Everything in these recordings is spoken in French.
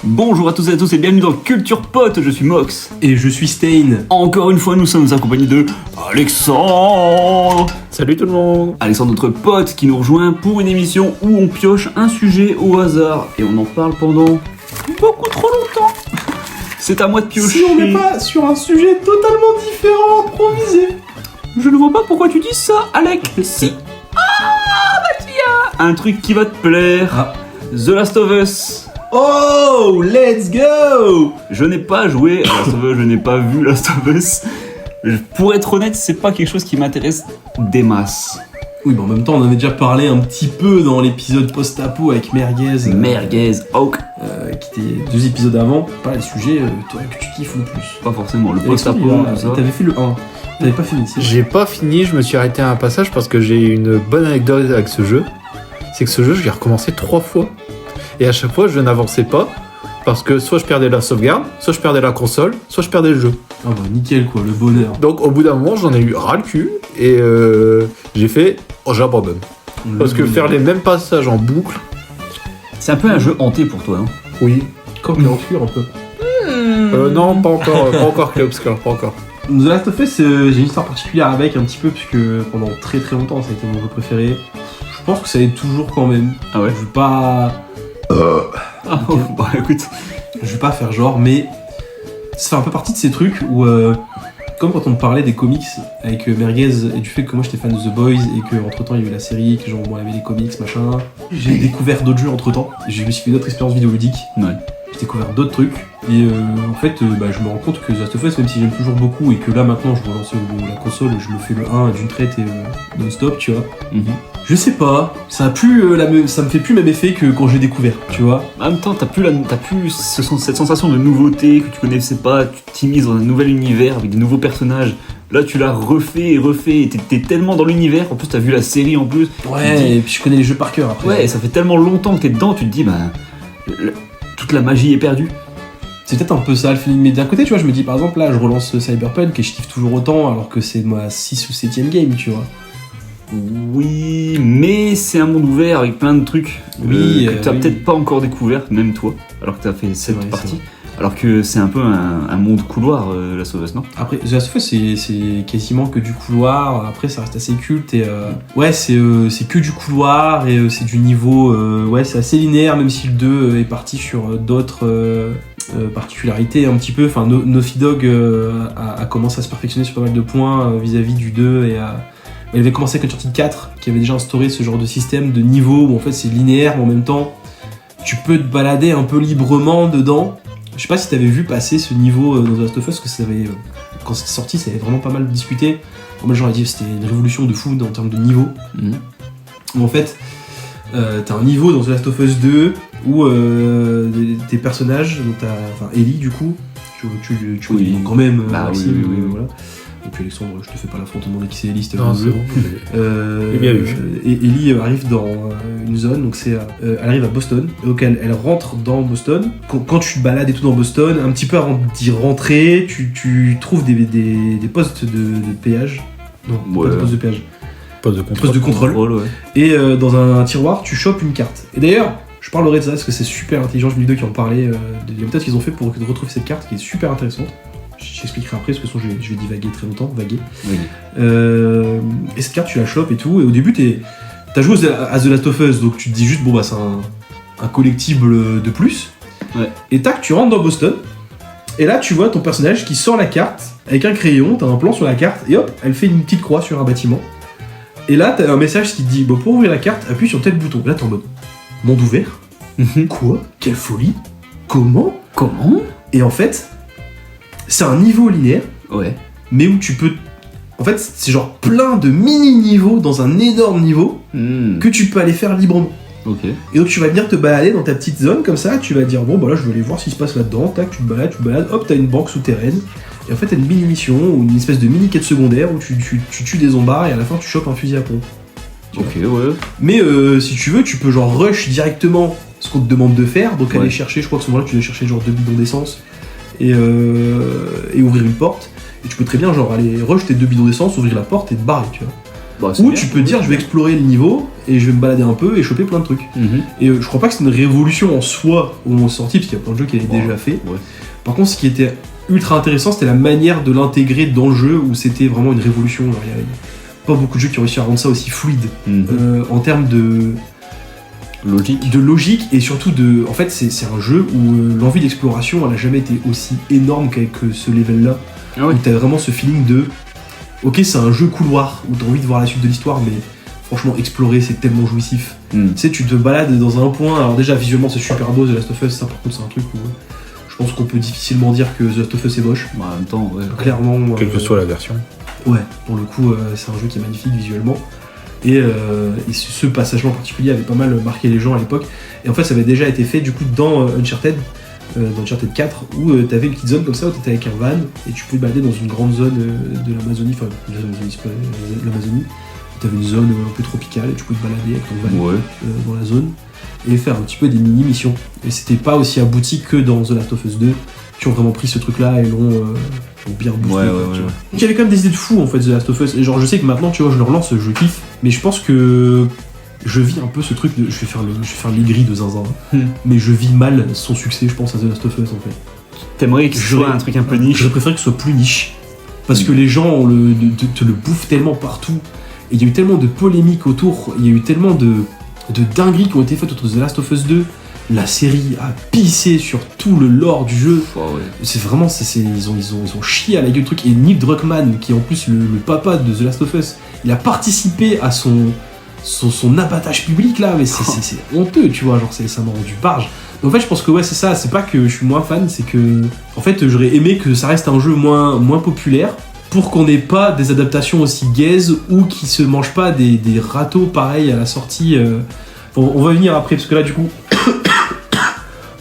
Bonjour à tous et à tous et bienvenue dans Culture Pote, je suis Mox. Et je suis Stain. Encore une fois, nous sommes accompagnés de Alexandre. Salut tout le monde. Alexandre, notre pote qui nous rejoint pour une émission où on pioche un sujet au hasard et on en parle pendant beaucoup trop longtemps. C'est à moi de piocher. Si on n'est pas sur un sujet totalement différent, improvisé. Je ne vois pas pourquoi tu dis ça, Alex. Si. Ah, bah tiens, un truc qui va te plaire. Ah. The Last of Us. Oh, let's go. Je n'ai pas joué à Last of Us, je n'ai pas vu Last of Us. Pour être honnête, c'est pas quelque chose qui m'intéresse des masses. Oui, mais en même temps, on avait déjà parlé un petit peu dans l'épisode post-apo avec Merguez. Merguez, Hawk. Qui était 2 épisodes avant. Pas les sujets toi, que tu kiffes le plus. Pas forcément, le Alexandre, post-apo, ça. t'avais fait le 1. T'avais pas fini, c'est J'ai pas fini, je me suis arrêté à un passage parce que j'ai une bonne anecdote avec ce jeu. C'est que ce jeu, je l'ai recommencé 3 fois. Et à chaque fois, je n'avançais pas parce que soit je perdais la sauvegarde, soit je perdais la console, soit je perdais le jeu. Ah bah nickel quoi, le bonheur. Donc au bout d'un moment, j'en ai eu ras le cul et j'ai fait j'abandonne. Parce que faire les mêmes passages en boucle, C'est un peu un jeu hanté pour toi, hein. oui. Comme en cuir un peu. Non, pas encore, pas encore Cléopscar, pas encore. The Last of Us, j'ai une histoire particulière avec un petit peu, puisque pendant très très longtemps ça a été mon jeu préféré. Je pense que ça l'est toujours quand même. Ah ouais. Je veux pas. Ah, bah écoute. Je vais pas faire genre, mais ça fait un peu partie de ces trucs où, comme quand on me parlait des comics avec Merguez et du fait que moi j'étais fan de The Boys et que entre temps il y avait la série, que genre, bon, il y avait les comics, machin. J'ai découvert d'autres jeux entre temps, je me suis fait d'autres expériences vidéoludiques. Ouais. J'ai découvert d'autres trucs et en fait je me rends compte que The Last of Us, même si j'aime toujours beaucoup et que là maintenant je relance la console, je me fais le 1 d'une traite et non-stop, tu vois. Je sais pas, ça me fait plus le même effet que quand j'ai découvert, tu vois. En même temps, t'as plus cette sensation de nouveauté que tu connaissais pas, tu t'immises dans un nouvel univers avec des nouveaux personnages. Là, tu l'as refait, et t'es tellement dans l'univers, en plus t'as vu la série en plus. Ouais, et puis je connais les jeux par cœur après. Ouais, et ça fait tellement longtemps que t'es dedans, tu te dis, bah, toute la magie est perdue. C'est peut-être un peu ça le feeling, mais d'un côté, tu vois, je me dis par exemple, là, je relance Cyberpunk et je kiffe toujours autant alors que c'est ma 6 ou 7ème game, tu vois. Oui, mais c'est un monde ouvert avec plein de trucs que t'as peut-être pas encore découvert, même toi, alors que t'as fait cette vrai, partie. Alors que c'est un peu un monde couloir, la Last of Us, non? Après, The Last of Us, c'est quasiment que du couloir. Après, ça reste assez culte et ouais, c'est que du couloir et c'est du niveau. Ouais, c'est assez linéaire, même si le 2 est parti sur d'autres particularités un petit peu. Enfin, Naughty Dog a commencé à se perfectionner sur pas mal de points vis-à-vis du 2 et il avait commencé avec Uncharted 4 qui avait déjà instauré ce genre de système de niveau où en fait c'est linéaire mais en même temps tu peux te balader un peu librement dedans. Je sais pas si t'avais vu passer ce niveau dans The Last of Us, parce que ça avait, quand c'était sorti ça avait vraiment pas mal discuté. Moi j'aurais dit que c'était une révolution de fou en termes de niveau. Où en fait t'as un niveau dans The Last of Us 2 où tes personnages, donc t'as Ellie du coup, tu Oui. quand même Bah, Maxime, oui. voilà. Et puis Alexandre, je te fais pas l'affront de demander qui c'est Ellie, c'était Non, le c'est jeu. bon. Bien vu. Et Ellie arrive dans une zone, donc elle arrive à Boston, donc elle rentre dans Boston. Quand tu te balades et tout dans Boston, un petit peu avant d'y rentrer, tu trouves des postes de péage. Non, Ouais. pas de postes de péage. Poste de Poste de contrôle. Ouais. Et dans un tiroir, tu chopes une carte. Et d'ailleurs, je parlerai de ça parce que c'est super intelligent. J'ai vu une vidéo qui en parlait des méthodes qu'ils ont fait pour retrouver cette carte qui est super intéressante. J'expliquerai après, parce que sinon je vais divaguer très longtemps, Oui. Et cette carte, tu la chopes et tout, et au début, t'as joué à The Last of Us, donc tu te dis juste, bon bah c'est un collectible de plus. Ouais. Et tac, tu rentres dans Boston, et là tu vois ton personnage qui sort la carte avec un crayon, t'as un plan sur la carte, et hop, elle fait une petite croix sur un bâtiment. Et là, t'as un message qui te dit, bon, pour ouvrir la carte, appuie sur tel bouton. Là, t'es en mode, monde ouvert. Quoi? Quelle folie? Comment? Et en fait, c'est un niveau linéaire, Ouais. mais où tu peux... En fait, c'est genre plein de mini-niveaux dans un énorme niveau que tu peux aller faire librement. Ok. Et donc tu vas venir te balader dans ta petite zone comme ça, tu vas dire bon bah là je vais aller voir ce qui se passe là-dedans, tac, tu te balades, hop, t'as une banque souterraine, et en fait t'as une mini-mission ou une espèce de mini-quête secondaire où tu tues des zombards et à la fin tu chopes un fusil à pompe. Ok, ouais. Mais si tu veux, tu peux genre rush directement ce qu'on te demande de faire, donc Ouais. aller chercher, je crois que à ce moment-là tu dois chercher genre 2 bidons d'essence, et ouvrir une porte. Et tu peux très bien genre aller rush tes 2 bidons d'essence, ouvrir la porte et te barrer, tu vois. Bah, c'est Ou bien. tu peux dire je vais explorer le niveau et je vais me balader un peu et choper plein de trucs. Mhm. Et je crois pas que c'est une révolution en soi au moment de sortie, parce qu'il y a plein de jeux qui l'avaient déjà fait. Ouais. Par contre, ce qui était ultra intéressant, c'était la manière de l'intégrer dans le jeu, où c'était vraiment une révolution. Genre, il y avait pas beaucoup de jeux qui ont réussi à rendre ça aussi fluide Mhm. en termes de logique et surtout de. En fait, c'est un jeu où l'envie d'exploration, elle a jamais été aussi énorme qu'avec ce level-là. Ah ouais. Où t'as vraiment ce feeling de. Ok, c'est un jeu couloir où t'as envie de voir la suite de l'histoire, mais franchement, explorer, c'est tellement jouissif. Mhm. Tu sais, tu te balades dans un point. Alors, déjà, visuellement, c'est super beau, The Last of Us. Ça, par contre, c'est un truc où je pense qu'on peut difficilement dire que The Last of Us est moche. Bah, en même temps, ouais. Clairement. Quelle que soit la version. Ouais, pour le coup, c'est un jeu qui est magnifique visuellement. Et ce passage-là en particulier avait pas mal marqué les gens à l'époque. Et en fait, ça avait déjà été fait du coup dans Uncharted 4, où t'avais une petite zone comme ça, où t'étais avec un van, et tu pouvais te balader dans une grande zone de l'Amazonie, enfin, l'Amazonie. T'avais une zone un peu tropicale, et tu pouvais te balader avec ton van Ouais. dans la zone, et faire un petit peu des mini-missions. Et c'était pas aussi abouti que dans The Last of Us 2, qui ont vraiment pris ce truc-là et l'ont bien boosté. Ouais, quoi, ouais, tu ouais. vois. Donc il y avait quand même des idées de fou en fait, The Last of Us. Et genre, je sais que maintenant, tu vois, je le relance, je kiffe. Mais je pense que je vis un peu ce truc de. Je vais faire les grilles de zinzin. Mais je vis mal son succès, je pense, à The Last of Us en fait. T'aimerais que ce soit un truc un peu niche. Je préfère que ce soit plus niche. Parce que les gens te le bouffent tellement partout. Et il y a eu tellement de polémiques autour. Il y a eu tellement de dingueries qui ont été faites autour de The Last of Us 2. La série a pissé sur tout le lore du jeu. Ouais, ouais. C'est vraiment, ils ont chié à la gueule du truc. Et Neil Druckmann, qui est en plus le papa de The Last of Us, il a participé à son abattage public là, mais c'est honteux, tu vois, genre ça m'a rendu barge. Mais en fait, je pense que ouais, c'est ça, c'est pas que je suis moins fan, c'est que, en fait, j'aurais aimé que ça reste un jeu moins populaire, pour qu'on n'ait pas des adaptations aussi gaze ou qui se mangent pas des râteaux pareils à la sortie. Bon, on va venir après, parce que là, du coup.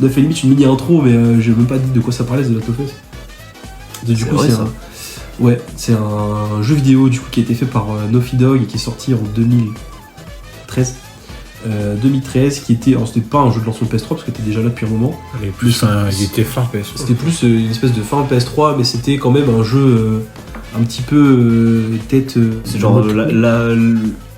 On a fait limite une mini intro, mais j'ai même pas dit de quoi ça parlait, The Last of Us. Du coup, vrai, c'est un jeu vidéo du coup qui a été fait par Naughty Dog et qui est sorti en 2013. 2013, qui était, alors c'était pas un jeu de lancement de PS3 parce que t'es déjà là depuis un moment. Il était fin PS3. C'était plus une espèce de fin PS3, mais c'était quand même un jeu un petit peu tête. C'est genre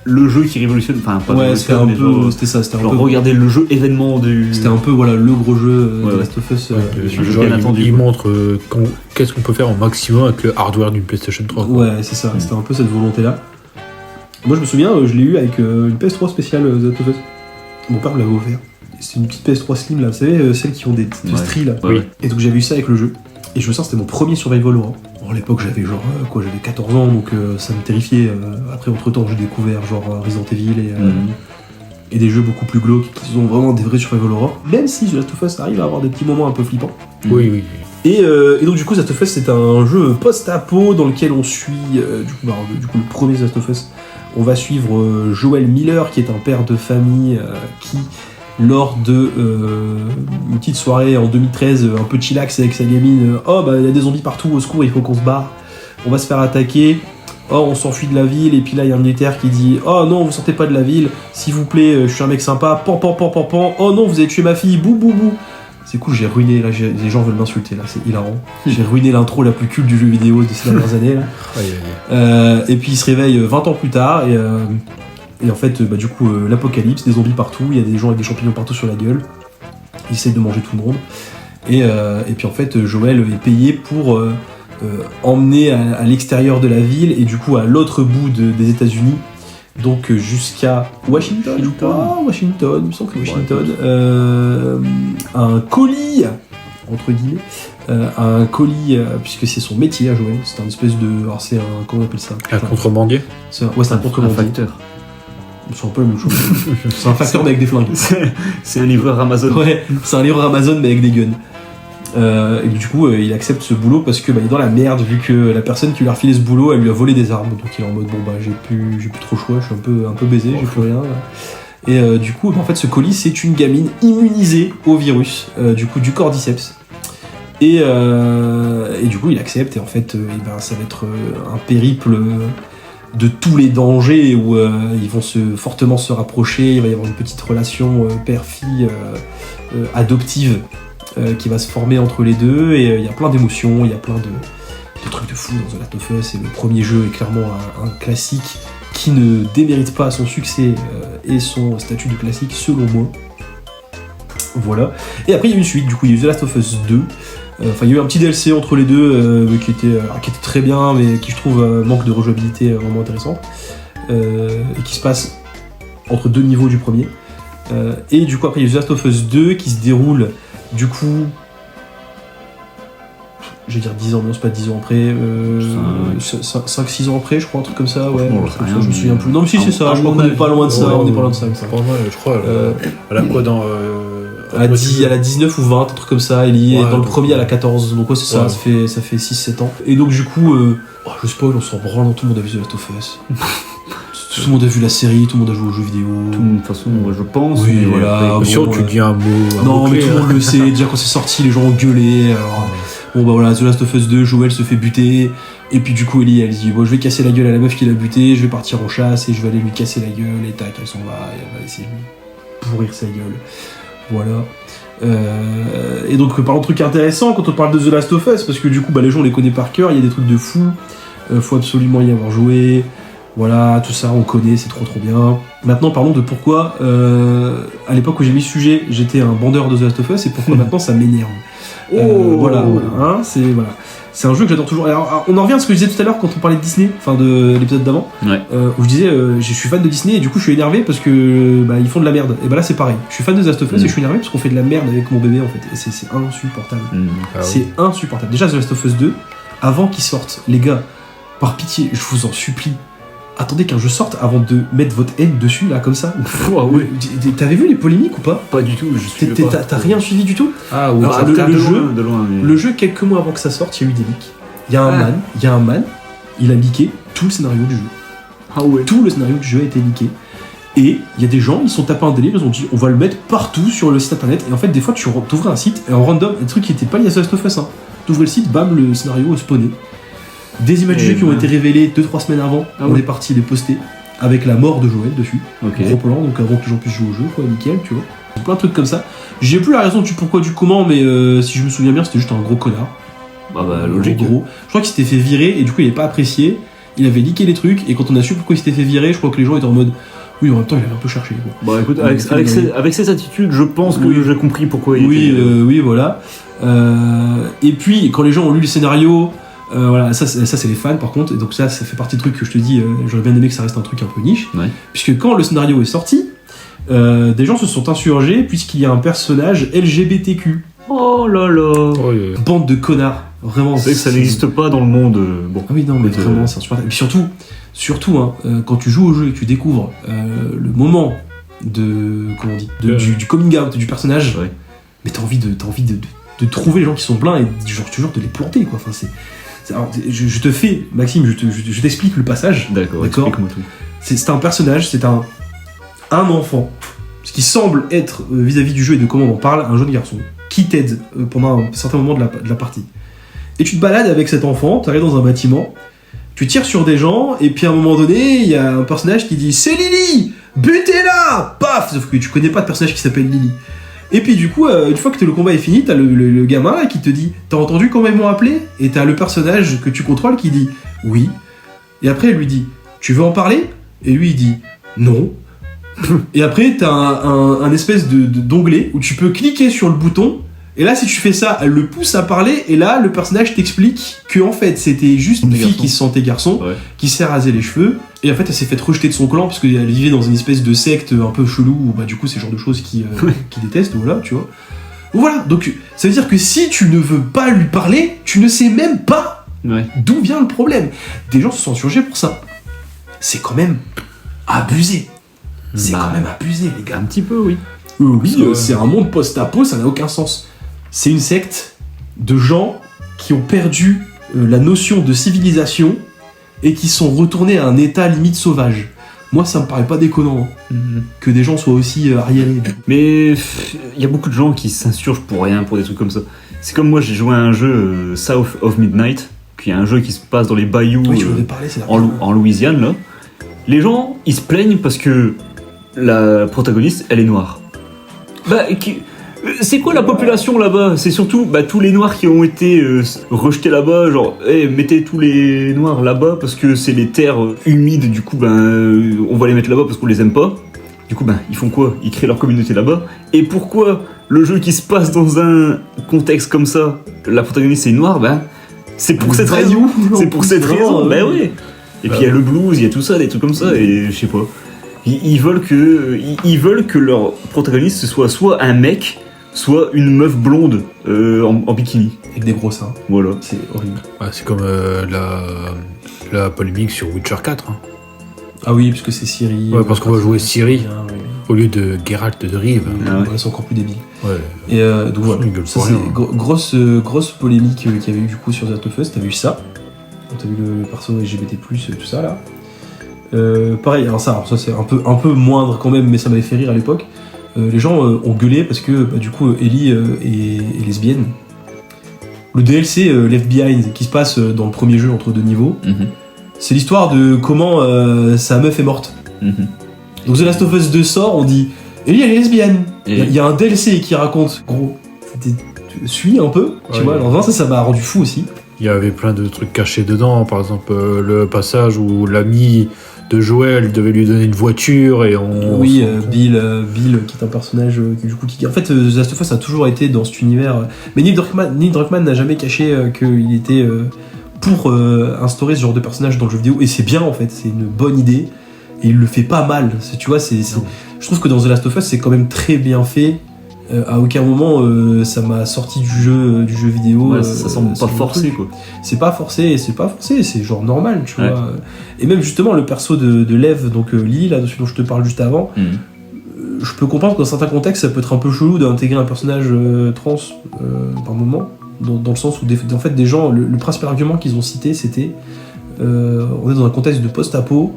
le jeu qui révolutionne. Enfin, pas ouais, c'était un mais peu. genre, C'était ça, c'était un genre peu. regarder le jeu événement du. C'était un peu voilà le gros jeu Ouais, de ouais. Last of Us. jeu bien attendu, Il quoi. montre qu'est-ce qu'on peut faire au maximum avec le hardware d'une PlayStation 3. quoi. Ouais, c'est ça, c'était un peu cette volonté-là. Moi, je me souviens, je l'ai eu avec une PS3 spéciale The Last of Us. Mon père me l'avait offert. C'est une petite PS3 Slim, là, vous savez, celles qui ont des petites Ouais. stries, là. Ouais, ouais. Et donc, j'avais eu ça avec le jeu. Et je me souviens, c'était mon premier survival horror. Bon, à l'époque, j'avais genre, j'avais 14 ans, donc ça me terrifiait. Après, entre-temps, j'ai découvert genre Resident Evil et des jeux beaucoup plus glauques qui sont vraiment des vrais survival horror. Même si The Last of Us arrive à avoir des petits moments un peu flippants. Oui. Et donc du coup, The Last of Us, c'est un jeu post-apo dans lequel on suit, du coup, le premier The Last of Us, on va suivre Joel Miller, qui est un père de famille qui, lors de une petite soirée en 2013, un peu chillax avec sa gamine, il y a des zombies partout, au secours, il faut qu'on se barre, on va se faire attaquer, on s'enfuit de la ville, et puis là, il y a un militaire qui dit « Oh non, vous sortez pas de la ville, s'il vous plaît, je suis un mec sympa, pan, oh non, vous avez tué ma fille, bou, bou, bou !» C'est cool, j'ai ruiné, là, les gens veulent m'insulter, là, c'est hilarant. J'ai ruiné l'intro la plus culte du jeu vidéo de ces dernières années, là. Et puis il se réveille 20 ans plus tard, et en fait, du coup, l'apocalypse, des zombies partout, il y a des gens avec des champignons partout sur la gueule, ils essayent de manger tout le monde, et puis en fait, Joël est payé pour emmener à l'extérieur de la ville, et du coup à l'autre bout des États-Unis, donc jusqu'à Washington, je crois, Washington, il me semble que Washington, un colis, entre guillemets, un colis, puisque c'est son métier à Joël, c'est un espèce de, alors c'est un, comment on appelle ça, Un contrebandier. c'est un contrebandier. facteur. C'est un peu la même chose. C'est un facteur mais avec des flingues. C'est un livreur Amazon. Ouais, c'est un livreur Amazon mais avec des guns. Et du coup, il accepte ce boulot parce que il est dans la merde vu que la personne qui lui a refilé ce boulot, elle lui a volé des armes. Donc il est en mode j'ai plus trop le choix, je suis un peu baisé, j'ai plus rien. Là. Et du coup, en fait, ce colis c'est une gamine immunisée au virus, du coup du cordyceps. Et du coup, il accepte et en fait, ça va être un périple de tous les dangers où ils vont fortement se rapprocher. Il va y avoir une petite relation père-fille adoptive qui va se former entre les deux, et il y a plein d'émotions, il y a plein de trucs de fou dans The Last of Us, et le premier jeu est clairement un classique qui ne démérite pas son succès et son statut de classique selon moi. Voilà. Et après il y a une suite, du coup il y a eu The Last of Us 2. Enfin, il y a eu un petit DLC entre les deux qui était très bien, mais qui je trouve manque de rejouabilité vraiment intéressante, et qui se passe entre deux niveaux du premier. Et du coup après il y a eu The Last of Us 2 qui se déroule du coup, je vais dire 10 ans, non c'est pas 10 ans après, 5-6 ans après je crois, un truc comme ça, ouais. Franchement, j'en sais rien, je me souviens plus. Non mais si c'est ça, je crois qu'on est pas loin de ça, on est pas loin de ça. Pour moi, je crois, elle a quoi dans... à la 19 ou 20, un truc comme ça, elle y est dans le premier à la 14, donc ouais c'est ça, Ouais. ça fait 6-7 ans. Et donc du coup, je spoil, on s'en branle, tout le monde a vu The Last of Us. Tout le monde a vu la série, tout le monde a joué aux jeux vidéo. De toute façon, moi, je pense. Oui, mais voilà. après, Si bon, tu dis un mot... Non mais clé, tout le monde le sait, déjà quand c'est sorti, les gens ont gueulé, alors... Bon bah voilà, The Last of Us 2, Joel se fait buter, et puis du coup Ellie elle dit bon je vais casser la gueule à la meuf qui l'a buté, je vais partir en chasse et je vais aller lui casser la gueule, et tac elle s'en va, et elle va essayer de lui pourrir sa gueule. Voilà. Et donc parlons de trucs intéressants quand on parle de The Last of Us, parce que du coup bah, les gens on les connaît par cœur, il y a des trucs de fou, faut absolument y avoir joué, voilà, tout ça on connaît, c'est trop bien. Maintenant parlons de pourquoi à l'époque où j'ai mis ce sujet j'étais un bandeur de The Last of Us, et pourquoi maintenant ça m'énerve. Voilà, hein, c'est un jeu que j'adore toujours. Alors, on en revient à ce que je disais tout à l'heure quand on parlait de Disney, enfin de l'épisode d'avant, où je disais je suis fan de Disney et du coup je suis énervé parce que ils font de la merde. Et bah là c'est pareil, je suis fan de The Last of Us et je suis énervé parce qu'on fait de la merde avec mon bébé en fait, et c'est insupportable. C'est insupportable. Déjà The Last of Us 2, avant qu'il sorte, les gars, par pitié, je vous en supplie, attendez qu'un jeu sorte avant de mettre votre haine dessus là comme ça. Ouais. T'avais vu les polémiques ou pas? Pas du tout, je suis pas. T'as rien suivi du tout? Ah oui, Alors, de loin, mais... Le jeu, quelques mois avant que ça sorte, il y a eu des leaks. Il y a un man, il a leaké tout le scénario du jeu. Ah ouais. Tout le scénario du jeu a été leaké. Et il y a des gens, ils sont tapés un délire, ils ont dit on va le mettre partout sur le site internet. Et en fait, des fois, tu ouvrais un site, et en random, un truc qui était pas lié à The Last of Us, hein. Tu ouvrais le site, bam, le scénario spawnait. Des images du jeu qui ont été révélées 2-3 semaines avant, on est parti les poster, avec la mort de Joël dessus. Gros plan, donc avant que les gens puissent jouer au jeu, quoi, nickel, tu vois. Plein de trucs comme ça. J'ai plus la raison du pourquoi du comment, mais si je me souviens bien, c'était juste un gros connard. Bah logique. Gros. Je crois qu'il s'était fait virer et du coup il avait pas apprécié. Il avait leaké les trucs et quand on a su pourquoi il s'était fait virer, je crois que les gens étaient en mode oui, en même temps il avait un peu cherché. Quoi. Bah écoute, avec ces attitudes, je pense que j'ai compris pourquoi il était... Oui, voilà. Et puis quand les gens ont lu le scénario, voilà, ça c'est les fans par contre, et donc ça fait partie de trucs que je te dis, j'aurais bien aimé que ça reste un truc un peu niche. Ouais. Puisque quand le scénario est sorti, des gens se sont insurgés puisqu'il y a un personnage LGBTQ. Oh là là. Bande de connards. Vraiment. C'est vrai que ça n'existe pas dans le monde. Bon. Ah oui, non, mais vraiment, c'est insupportable. Et puis surtout, hein, quand tu joues au jeu et que tu découvres le moment de, comment on dit, du coming out du personnage, mais t'as envie de trouver les gens qui sont blincs et genre de les planter, quoi. Enfin, alors, je te fais, Maxime, je t'explique le passage. D'accord. Explique-moi tout. C'est un personnage, c'est un enfant, ce qui semble être vis-à-vis du jeu et de comment on en parle, un jeune garçon qui t'aide pendant un certain moment de la partie. Et tu te balades avec cet enfant, tu arrives dans un bâtiment, tu tires sur des gens, et puis à un moment donné, il y a un personnage qui dit « C'est Lily! Butez-la !» Paf! Sauf que tu connais pas de personnage qui s'appelle Lily. Et puis du coup, une fois que le combat est fini, t'as le gamin là qui te dit « T'as entendu comment ils m'ont appelé ?» Et t'as le personnage que tu contrôles qui dit « Oui ». Et après, elle lui dit « Tu veux en parler ?» Et lui, il dit « Non ». Et après, t'as un espèce d'onglet où tu peux cliquer sur le bouton. Et là, si tu fais ça, elle le pousse à parler. Et là, le personnage t'explique que en fait, c'était juste une fille qui se sentait garçon, qui s'est rasé les cheveux. Et en fait, elle s'est fait rejeter de son clan parce qu'elle vivait dans une espèce de secte un peu chelou. Où bah du coup, c'est le genre de choses qui détestent. Voilà, tu vois. Voilà. Donc, ça veut dire que si tu ne veux pas lui parler, tu ne sais même pas d'où vient le problème. Des gens se sont insurgés pour ça. C'est quand même abusé. C'est quand même abusé, les gars. Un petit peu, oui. C'est un monde post-apo, ça n'a aucun sens. C'est une secte de gens qui ont perdu la notion de civilisation et qui sont retournés à un état limite sauvage. Moi, ça me paraît pas déconnant que des gens soient aussi arriérés. Mais il y a beaucoup de gens qui s'insurgent pour rien, pour des trucs comme ça. C'est comme moi, j'ai joué à un jeu South of Midnight, qui est un jeu qui se passe dans les bayous en Louisiane, là. Les gens, ils se plaignent parce que la protagoniste, elle est noire. Bah, C'est quoi la population là-bas? C'est surtout tous les noirs qui ont été rejetés là-bas, genre mettez tous les noirs là-bas parce que c'est les terres humides, du coup on va les mettre là-bas parce qu'on les aime pas. Du coup ils font quoi? Ils créent leur communauté là-bas. Et pourquoi le jeu qui se passe dans un contexte comme ça, la protagoniste c'est une noire, c'est pour cette raison. C'est pour cette raison, ouais. Et puis il y a le blues, il y a tout ça, des trucs comme ça, et je sais pas. Ils veulent que leur protagoniste ce soit un mec, soit une meuf blonde en bikini. Avec des gros seins. Voilà. C'est horrible. C'est comme la polémique sur Witcher 4. Hein. Ah oui, parce que c'est Ciri. Ouais, parce qu'on va jouer Ciri oui. au lieu de Geralt de Rive. Ah ouais. C'est encore plus débile. Ouais. Et donc voilà, ça c'est grosse polémique qu'il y avait eu du coup sur The Last of Us. T'as vu ça? T'as vu le perso LGBT+, tout ça là. Pareil, alors ça c'est un peu moindre quand même, mais ça m'avait fait rire à l'époque. Les gens ont gueulé parce que du coup Ellie est lesbienne. Le DLC Left Behind qui se passe dans le premier jeu entre deux niveaux, c'est l'histoire de comment sa meuf est morte. Donc The Last of Us 2 sort, on dit Ellie elle est lesbienne. Il y a un DLC qui raconte, gros, suis un peu, tu vois. Alors ça m'a rendu fou aussi. Il y avait plein de trucs cachés dedans, par exemple le passage où l'ami de Joël devait lui donner une voiture et Bill qui est un personnage qui en fait The Last of Us a toujours été dans cet univers, mais Neil Druckmann n'a jamais caché qu'il était pour instaurer ce genre de personnage dans le jeu vidéo, et c'est bien en fait, c'est une bonne idée et il le fait pas mal, tu vois, je trouve que dans The Last of Us c'est quand même très bien fait. À aucun moment ça m'a sorti du jeu vidéo. Ouais, ça semble pas forcé quoi. C'est pas forcé, c'est genre normal, tu vois. Et même justement le perso de Lev, donc Lily là, dont je te parle juste avant, je peux comprendre que dans certains contextes ça peut être un peu chelou d'intégrer un personnage trans par moment, dans le sens où en fait des gens, le principal argument qu'ils ont cité c'était on est dans un contexte de post-apo,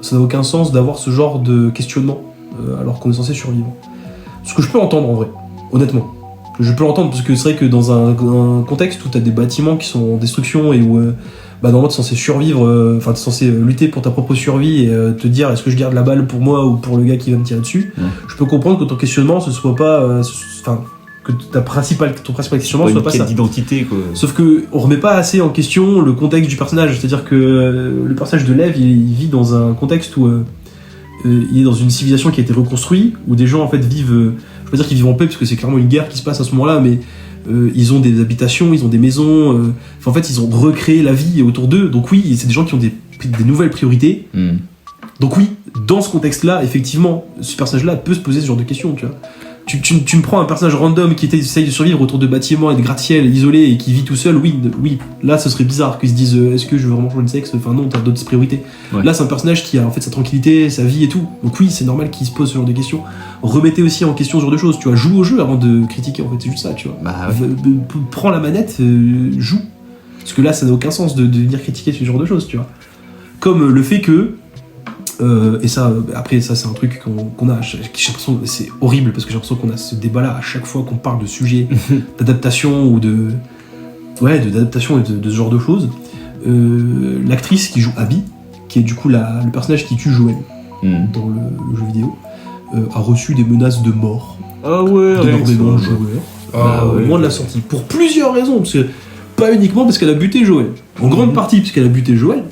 ça n'a aucun sens d'avoir ce genre de questionnement alors qu'on est censé survivre. Ce que je peux entendre en vrai, honnêtement. Je peux l'entendre parce que c'est vrai que dans un contexte où t'as des bâtiments qui sont en destruction et où normalement t'es censé survivre, t'es censé lutter pour ta propre survie et te dire est-ce que je garde la balle pour moi ou pour le gars qui va me tirer dessus, je peux comprendre que ton questionnement ce soit pas... que ton principal questionnement soit pas ça. D'identité quoi. Sauf que on remet pas assez en question le contexte du personnage, c'est-à-dire que le personnage de Lev il vit dans un contexte où il est dans une civilisation qui a été reconstruite, où des gens en fait vivent, je veux pas dire qu'ils vivent en paix parce que c'est clairement une guerre qui se passe à ce moment-là, mais ils ont des habitations, ils ont des maisons, en fait ils ont recréé la vie autour d'eux, donc oui, c'est des gens qui ont des nouvelles priorités. Donc oui, dans ce contexte-là, effectivement, ce personnage-là peut se poser ce genre de questions, tu vois. Tu me prends un personnage random qui essaye de survivre autour de bâtiments et de gratte-ciel isolés et qui vit tout seul, oui, là ce serait bizarre qu'ils se disent est-ce que je veux vraiment changer de sexe, enfin non, t'as d'autres priorités. Là c'est un personnage qui a en fait sa tranquillité, sa vie et tout, donc oui c'est normal qu'il se pose ce genre de questions. Remettez aussi en question ce genre de choses, tu vois, joue au jeu avant de critiquer, en fait c'est juste ça, tu vois. Prends la manette, joue, parce que là ça n'a aucun sens de venir critiquer ce genre de choses, tu vois. Comme le fait que et ça, après ça c'est un truc qu'on a, j'ai l'impression, c'est horrible parce que j'ai l'impression qu'on a ce débat là à chaque fois qu'on parle de sujets d'adaptation ou d'adaptation et de ce genre de choses. L'actrice qui joue Abby, qui est du coup le personnage qui tue Joël dans le jeu vidéo, a reçu des menaces de mort d'énormément de joueurs au moment de la sortie, pour plusieurs raisons, parce que pas uniquement parce qu'elle a buté Joël, en grande partie parce qu'elle a buté Joël.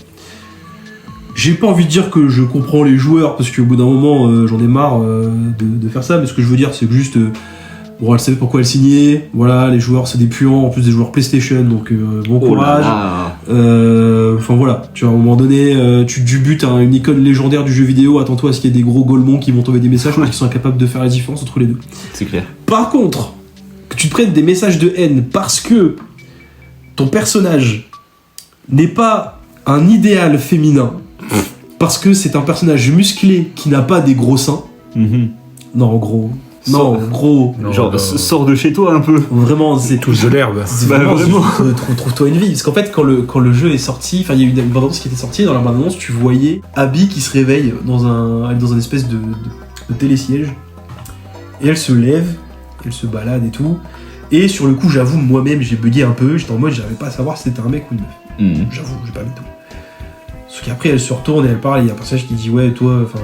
J'ai pas envie de dire que je comprends les joueurs parce qu'au bout d'un moment j'en ai marre de faire ça, mais ce que je veux dire c'est que juste elle savait pourquoi elle signait, voilà, les joueurs c'est des puants, en plus des joueurs PlayStation, donc bon courage. Enfin voilà, tu vois, à un moment donné tu butes une icône légendaire du jeu vidéo, attends-toi à ce qu'il y ait des gros golemons qui vont t'envoyer des messages parce qu'ils sont incapables de faire la différence entre les deux. C'est clair. Par contre, que tu te prennes des messages de haine parce que ton personnage n'est pas un idéal féminin, parce que c'est un personnage musclé qui n'a pas des gros seins. Non, gros. Non, gros. Genre, sors de chez toi un peu. Vraiment, c'est touche de l'herbe. Vraiment. Trouve-toi une vie. Parce qu'en fait, quand le jeu est sorti, il y a eu une bande-annonce qui était sortie. Dans la bande-annonce, tu voyais Abby qui se réveille dans un espèce de télésiège. Et elle se lève, elle se balade et tout. Et sur le coup, j'avoue, moi-même, j'ai bugué un peu. J'étais en mode, j'arrivais pas à savoir si c'était un mec ou une meuf. J'avoue, j'ai pas mis tout. Sauf qu'après, elle se retourne et elle parle, et il y a un personnage qui dit, ouais, toi, enfin,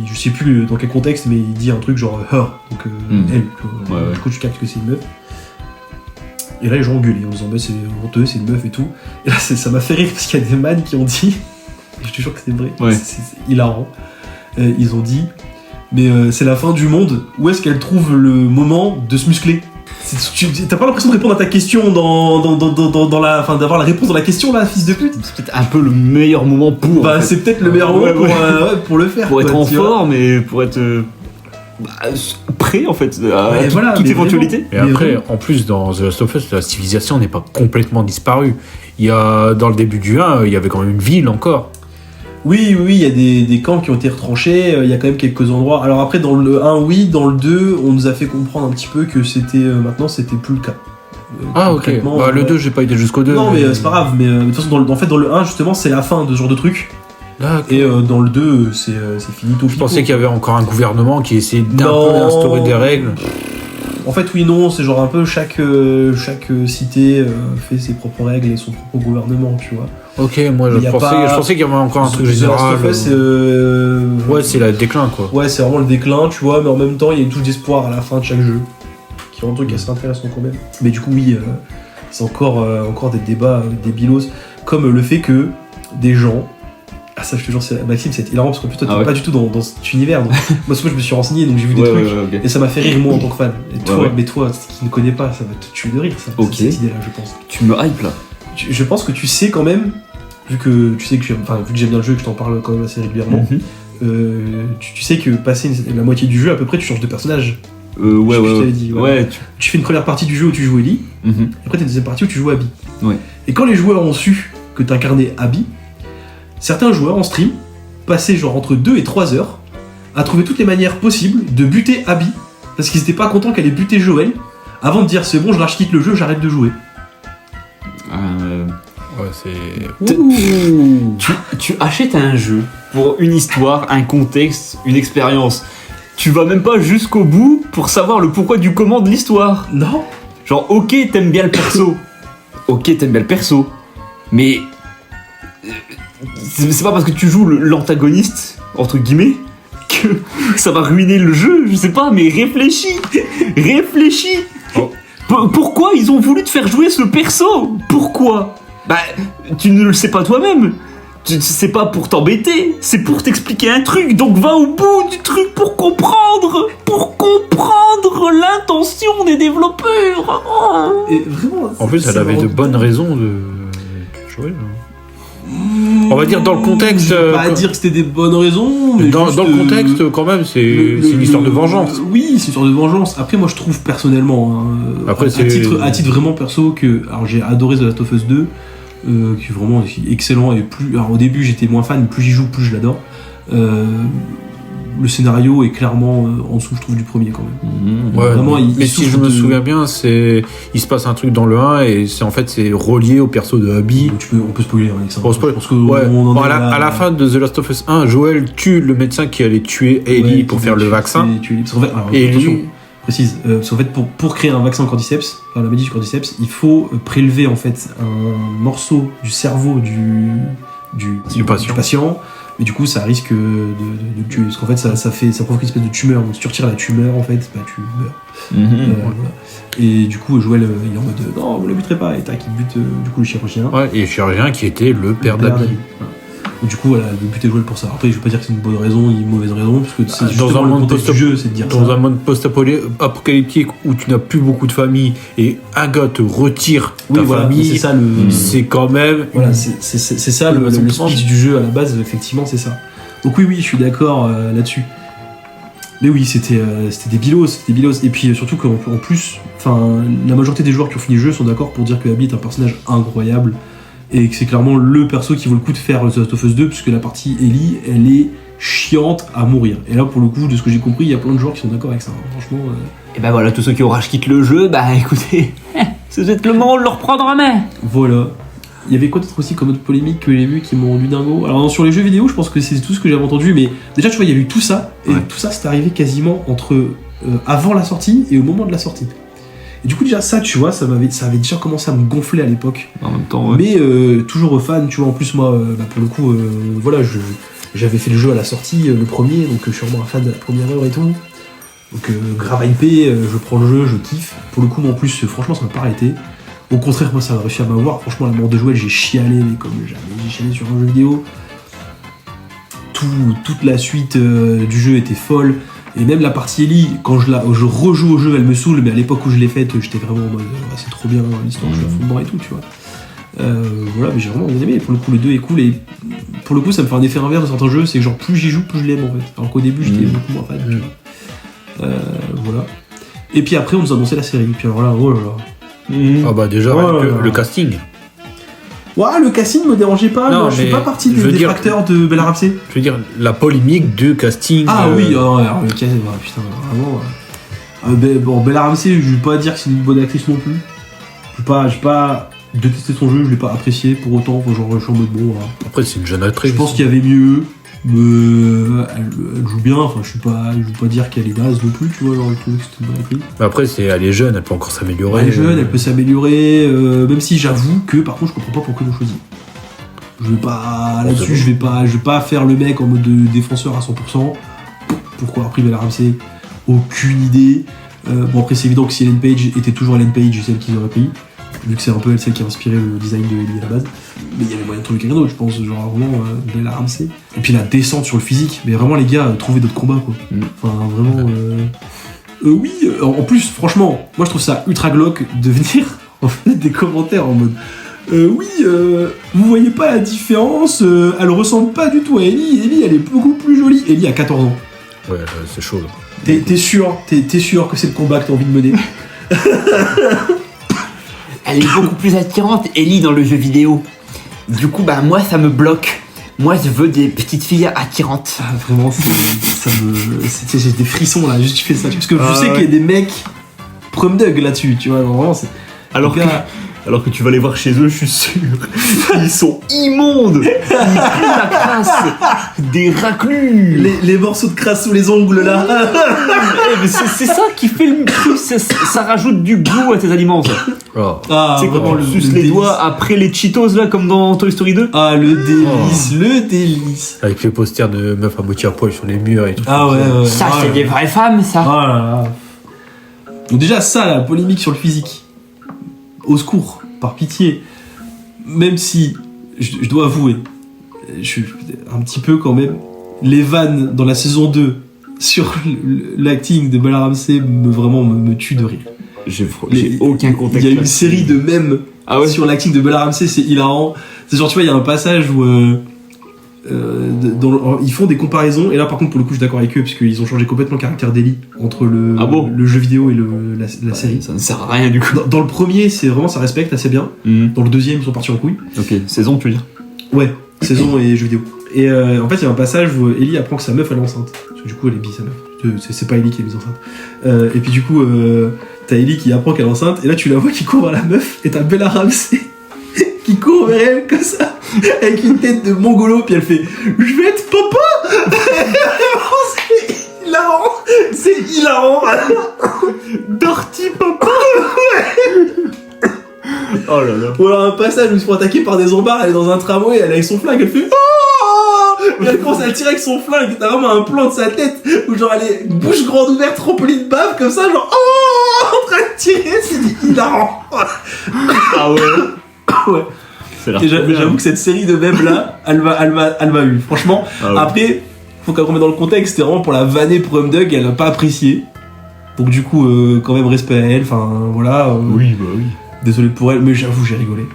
je sais plus dans quel contexte, mais il dit un truc genre her, donc elle, tu vois. Du coup, tu captes que c'est une meuf. Et là, les gens ont gueulé en disant, bah, c'est honteux, c'est une meuf et tout. Et là, ça m'a fait rire parce qu'il y a des man qui ont dit, et je te jure que c'est vrai, c'est hilarant. Ils ont dit, mais c'est la fin du monde, où est-ce qu'elle trouve le moment de se muscler? T'as pas l'impression de répondre à ta question dans la, enfin, d'avoir la réponse dans la question là, fils de pute? C'est peut-être un peu le meilleur moment pour. Bah, c'est peut-être le meilleur moment pour le faire. Pour être en forme et pour être prêt en fait à toute éventualité. Et après, en plus, dans The Last of Us, la civilisation n'est pas complètement disparue. Il y a, dans le début du 1, il y avait quand même une ville encore. Oui, il y a des camps qui ont été retranchés, il y a quand même quelques endroits. Alors après, dans le 1, oui, dans le 2, on nous a fait comprendre un petit peu que c'était maintenant, c'était plus le cas. Ok. Bah, le 2, j'ai pas été jusqu'au 2. Non, mais c'est pas grave. Mais de toute façon, dans le 1, justement, c'est la fin de ce genre de truc. D'accord. Et dans le 2, c'est fini tout. Je pensais qu'il y avait encore un gouvernement qui essayait d'un peu instaurer des règles. En fait, oui, non, c'est genre un peu chaque cité fait ses propres règles et son propre gouvernement, tu vois. Ok, moi je pensais qu'il y avait encore un truc général. Ouais, c'est le déclin quoi. Ouais, c'est vraiment le déclin, tu vois, mais en même temps, il y a une touche d'espoir à la fin de chaque jeu. Qui est un truc assez intéressant quand même. Mais du coup, oui, c'est encore des débats débilos, comme le fait que des gens. Ah, ça, je te jure, Maxime, c'est hilarant parce que putain, t'es pas du tout dans cet univers. Donc, moi, souvent, je me suis renseigné, donc j'ai vu des trucs. Okay. Et ça m'a fait rire, moi, en tant que fan. Et toi, mais toi, qui ne connais pas, ça va te tuer de rire, ça. Ok. Cette idée-là, je pense. Tu me hype là. Je pense que tu sais quand même, vu que j'aime bien le jeu et que je t'en parle quand même assez régulièrement, tu sais que passer la moitié du jeu, à peu près, tu changes de personnage. Je t'avais dit. Tu fais une première partie du jeu où tu joues Ellie, et après, t'as une deuxième partie où tu joues Abby. Ouais. Et quand les joueurs ont su que t'incarnais Abby, certains joueurs en stream passaient genre entre 2 et 3 heures à trouver toutes les manières possibles de buter Abby parce qu'ils étaient pas contents qu'elle ait buté Joël avant de dire c'est bon, je lâche quitte le jeu, j'arrête de jouer. Ouais, c'est. Tu achètes un jeu pour une histoire, un contexte, une expérience. Tu vas même pas jusqu'au bout pour savoir le pourquoi du comment de l'histoire. Non. Genre, ok, t'aimes bien le perso. Mais. C'est pas parce que tu joues l'antagoniste, entre guillemets, que ça va ruiner le jeu, je sais pas, mais réfléchis. Pourquoi ils ont voulu te faire jouer ce perso? Pourquoi? Bah, tu ne le sais pas toi-même. C'est pas pour t'embêter, c'est pour t'expliquer un truc, donc va au bout du truc pour comprendre l'intention des développeurs. Et vraiment, en plus, elle avait de bonnes raisons de jouer. On va dire dans le contexte. Je vais pas dire que c'était des bonnes raisons, mais dans le contexte, quand même, c'est une histoire de vengeance. Oui, c'est une histoire de vengeance. Après, moi, je trouve personnellement, à titre vraiment perso, que alors j'ai adoré The Last of Us 2, qui est vraiment excellent. Et plus, alors au début, j'étais moins fan, plus j'y joue, plus je l'adore. Le scénario est clairement en dessous, je trouve, du premier quand même. Ouais, vraiment, mais si je me souviens bien, il se passe un truc dans le 1 et c'est relié au perso de Abby. On peut spoiler, Alexandre. À la fin de The Last of Us 1, Joel tue le médecin qui allait tuer Ellie pour faire le vaccin. Et lui précise, parce qu'en fait, pour créer un vaccin cordyceps, la maladie du cordyceps, il faut prélever en fait un morceau du cerveau du patient. Mais du coup, ça risque de le tuer. Parce qu'en fait, ça provoque une espèce de tumeur. Donc, si tu retires la tumeur, en fait, bah, tu meurs. Voilà. Et du coup, Joël, il est en mode non, vous ne le buterez pas. Et tac, il bute du coup le chirurgien. Ouais, et le chirurgien qui était le père d'Abby. Voilà. Du coup, voilà, il buter Joël pour ça. Après, je vais pas dire que c'est une bonne raison ou une mauvaise raison, parce que c'est dans un monde du jeu, c'est de dire dans un monde post-apocalyptique où tu n'as plus beaucoup de famille et un gars te retire ta famille, c'est ça c'est quand même. Voilà, c'est ça le speech du jeu à la base, effectivement, c'est ça. Donc oui, je suis d'accord là-dessus. Mais oui, c'était débilos. Et puis surtout qu'en plus, la majorité des joueurs qui ont fini le jeu sont d'accord pour dire que Abby est un personnage incroyable. Et que c'est clairement le perso qui vaut le coup de faire The Last of Us 2, puisque la partie Ellie, elle est chiante à mourir. Et là, pour le coup, de ce que j'ai compris, il y a plein de joueurs qui sont d'accord avec ça. Franchement. Et bah voilà, tous ceux qui ont rage quittent le jeu, bah écoutez, c'est peut-être le moment de leur prendre en main. Voilà. Il y avait quoi d'autre aussi comme autre polémique que j'ai vu qui m'ont rendu dingo? Alors non, sur les jeux vidéo, je pense que c'est tout ce que j'avais entendu, mais déjà, tu vois, il y a eu tout ça, et tout ça, c'est arrivé quasiment entre avant la sortie et au moment de la sortie. Et du coup déjà ça, tu vois, ça avait déjà commencé à me gonfler à l'époque. En même temps, ouais. Mais toujours fan, tu vois, en plus moi, pour le coup, voilà, j'avais fait le jeu à la sortie, le premier, donc je suis vraiment un fan de la première heure et tout. Donc grave hypé, je prends le jeu, je kiffe. Pour le coup, moi, en plus, franchement, ça m'a pas arrêté. Au contraire, moi, ça a réussi à m'avoir. Franchement, la mort de Joël, j'ai chialé, mais comme jamais j'ai chialé sur un jeu vidéo. Toute la suite du jeu était folle. Et même la partie Ellie, quand je rejoue au jeu, elle me saoule, mais à l'époque où je l'ai faite, j'étais vraiment en mode c'est trop bien l'histoire, je la fous dedans et tout, tu vois. Voilà, mais j'ai vraiment bien aimé. Pour le coup, le 2 est cool, et pour le coup, ça me fait un effet inverse dans certains jeux, c'est que genre plus j'y joue, plus je l'aime en fait. Alors qu'au début, j'étais beaucoup moins fan, tu vois. Voilà. Et puis après, on nous a annoncé la série, puis alors là, oh là là. Ah bah déjà, le casting. Ouais, le casting me dérangeait pas, Non, moi, je fais pas partie des détracteurs de Bella Ramsey. Je veux dire, la polémique du casting. Ah oui, alors, le casting, putain, vraiment. Bon, Bella Ramsey, je vais pas dire que c'est une bonne actrice non plus. J'ai pas détesté son jeu, je l'ai pas apprécié pour autant, genre je suis en mode bon. Voilà. Après, c'est une jeune actrice. Je pense qu'il y avait mieux, mais elle joue bien, enfin je veux pas dire qu'elle est naze non plus, tu vois, genre je trouve que c'est une bonne actrice. Mais après, elle est jeune, elle peut encore s'améliorer. Elle est jeune, elle peut s'améliorer, même si j'avoue que par contre je comprends pas pourquoi ils l'ont choisi. Je vais pas là-dessus, je vais pas faire le mec en mode de défenseur à 100%. Pourquoi après Bella Ramsey? Aucune idée. Bon après c'est évident que si Ellen Page était toujours Ellen Page, celle qu'ils auraient pris, vu que c'est un peu elle celle qui a inspiré le design de Ellie à la base. Mais il y avait moyen de trouver quelqu'un d'autre, je pense, genre vraiment Bella Ramsey. Et puis la descente sur le physique, mais vraiment les gars, trouvez d'autres combats quoi. Enfin vraiment. Oui, en plus franchement, moi je trouve ça ultra glauque de venir en fait des commentaires en mode. Vous voyez pas la différence, elle ressemble pas du tout à Ellie. Ellie, elle est beaucoup plus jolie. Ellie a 14 ans. Ouais, c'est chaud. T'es sûr que c'est le combat que t'as envie de mener? Elle est beaucoup plus attirante, Ellie, dans le jeu vidéo. Du coup, bah moi, ça me bloque. Moi, je veux des petites filles attirantes. Ah, vraiment, j'ai des frissons là, juste tu fais ça. Parce que je sais qu'il y a des mecs prom dug là-dessus, tu vois, vraiment, c'est... Alors que tu vas les voir chez eux, je suis sûr. Ils sont immondes. Ils puent la crasse. Des raclus. Les morceaux de crasse sous les ongles là. Mais c'est ça qui fait le truc. Ça rajoute du goût à tes aliments, ça. Oh. Ah, c'est comment le suce les doigts après les Cheetos là, comme dans Toy Story 2. Ah, le délice. Avec les posters de meufs à moitié à poil sur les murs et tout. Ah ouais. Ça, c'est des vraies femmes, ça. Ah là là. Donc déjà ça, la polémique sur le physique. Au secours, par pitié. Même si, je dois avouer, je suis un petit peu quand même, les vannes dans la saison 2 sur l'acting de Bella Ramsey me tuent de rire. J'ai aucun contexte. Il y a une série de mèmes sur l'acting de Bella Ramsey, c'est hilarant. C'est genre, tu vois, il y a un passage où ils font des comparaisons, et là par contre pour le coup je suis d'accord avec eux parce qu'ils ont changé complètement le caractère d'Ellie entre le jeu vidéo et la série. Ça ne sert à rien du coup. Dans le premier, c'est vraiment, ça respecte assez bien. Dans le deuxième, ils sont partis en couille. Ok, saison tu veux dire? Ouais, saison et jeu vidéo. Et en fait il y a un passage où Ellie apprend que sa meuf elle est enceinte, parce que du coup elle est bi, sa meuf. C'est pas Ellie qui est mise enceinte. Et puis du coup t'as Ellie qui apprend qu'elle est enceinte, et là tu la vois qui court vers la meuf, et t'as Bella Ramsey qui court vers elle comme ça, avec une tête de mongolo, puis elle fait « Je vais être papa !» C'est hilarant. Dirty papa. Oh là là. Ou alors un passage où ils se font attaquer par des zombards, elle est dans un tramway, elle est avec son flingue, elle fait « Oh !» Et elle commence à tirer avec son flingue, t'as vraiment un plan de sa tête, où genre elle est bouche grande ouverte, remplie de bave, comme ça, genre « Oh !» en train de tirer, c'est hilarant. Ah ouais. Ouais. Et j'avoue que cette série de mèmes là, elle m'a eu. Franchement, après, faut qu'on remette dans le contexte, c'était vraiment pour la vanner prom dug, elle a pas apprécié. Donc du coup, quand même respect à elle, enfin voilà. Oui, bah oui. Désolé pour elle, mais j'avoue j'ai rigolé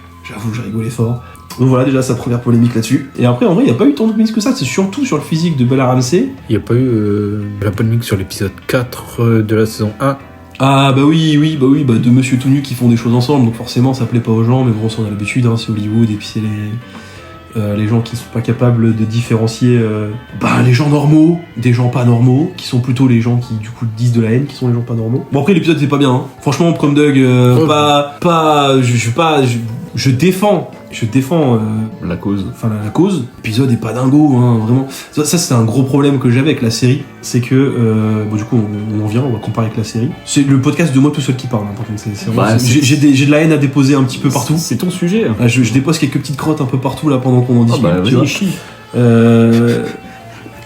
fort. Donc voilà déjà sa première polémique là-dessus. Et après en vrai il n'y a pas eu tant de polémiques que ça, c'est surtout sur le physique de Bella Ramsey. Il n'y a pas eu la polémique sur l'épisode 4 de la saison 1. Ah bah oui, deux monsieur tout nus qui font des choses ensemble, donc forcément ça plaît pas aux gens, mais bon, on a l'habitude, hein, c'est Hollywood, et puis c'est les gens qui sont pas capables de différencier les gens normaux des gens pas normaux, qui sont plutôt les gens qui du coup disent de la haine, qui sont les gens pas normaux. Bon après l'épisode c'est pas bien, hein. Franchement prom dug, je défends je défends La cause. enfin la cause. L'épisode est pas dingo, hein, vraiment. Ça c'est un gros problème que j'avais avec la série, c'est que bon du coup on va comparer avec la série. C'est le podcast de moi tout seul qui parle. Hein, par contre, j'ai de la haine à déposer un petit peu partout. C'est ton sujet. Ah, je dépose quelques petites crottes un peu partout là pendant qu'on en discute. Tu vois. Chie.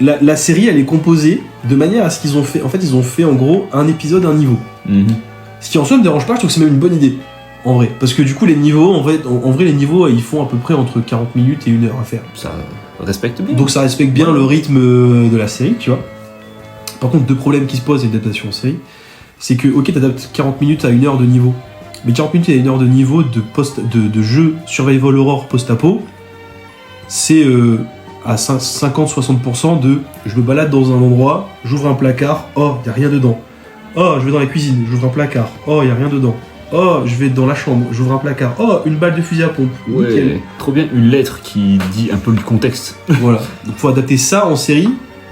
La série elle est composée de manière à ce qu'ils ont fait. En fait ils ont fait en gros un épisode, un niveau. Ce qui en soi me dérange pas, je trouve que c'est même une bonne idée. En vrai, parce que du coup les niveaux, en vrai les niveaux ils font à peu près entre 40 minutes et 1 heure à faire. Ça respecte bien. Donc ça respecte bien le rythme de la série, tu vois. Par contre, 2 problèmes qui se posent avec l'adaptation en série, c'est que ok t'adaptes 40 minutes à 1 heure de niveau, mais 40 minutes à 1 heure de niveau de jeu survival horror post-apo, c'est à 50-60% de je me balade dans un endroit, j'ouvre un placard, oh y a rien dedans. Oh je vais dans la cuisine, j'ouvre un placard, oh y a rien dedans. Oh, je vais dans la chambre, j'ouvre un placard. Oh, une balle de fusil à pompe. Ouais, nickel. trop bien, une lettre qui dit un peu le contexte. Voilà. Donc faut adapter ça en série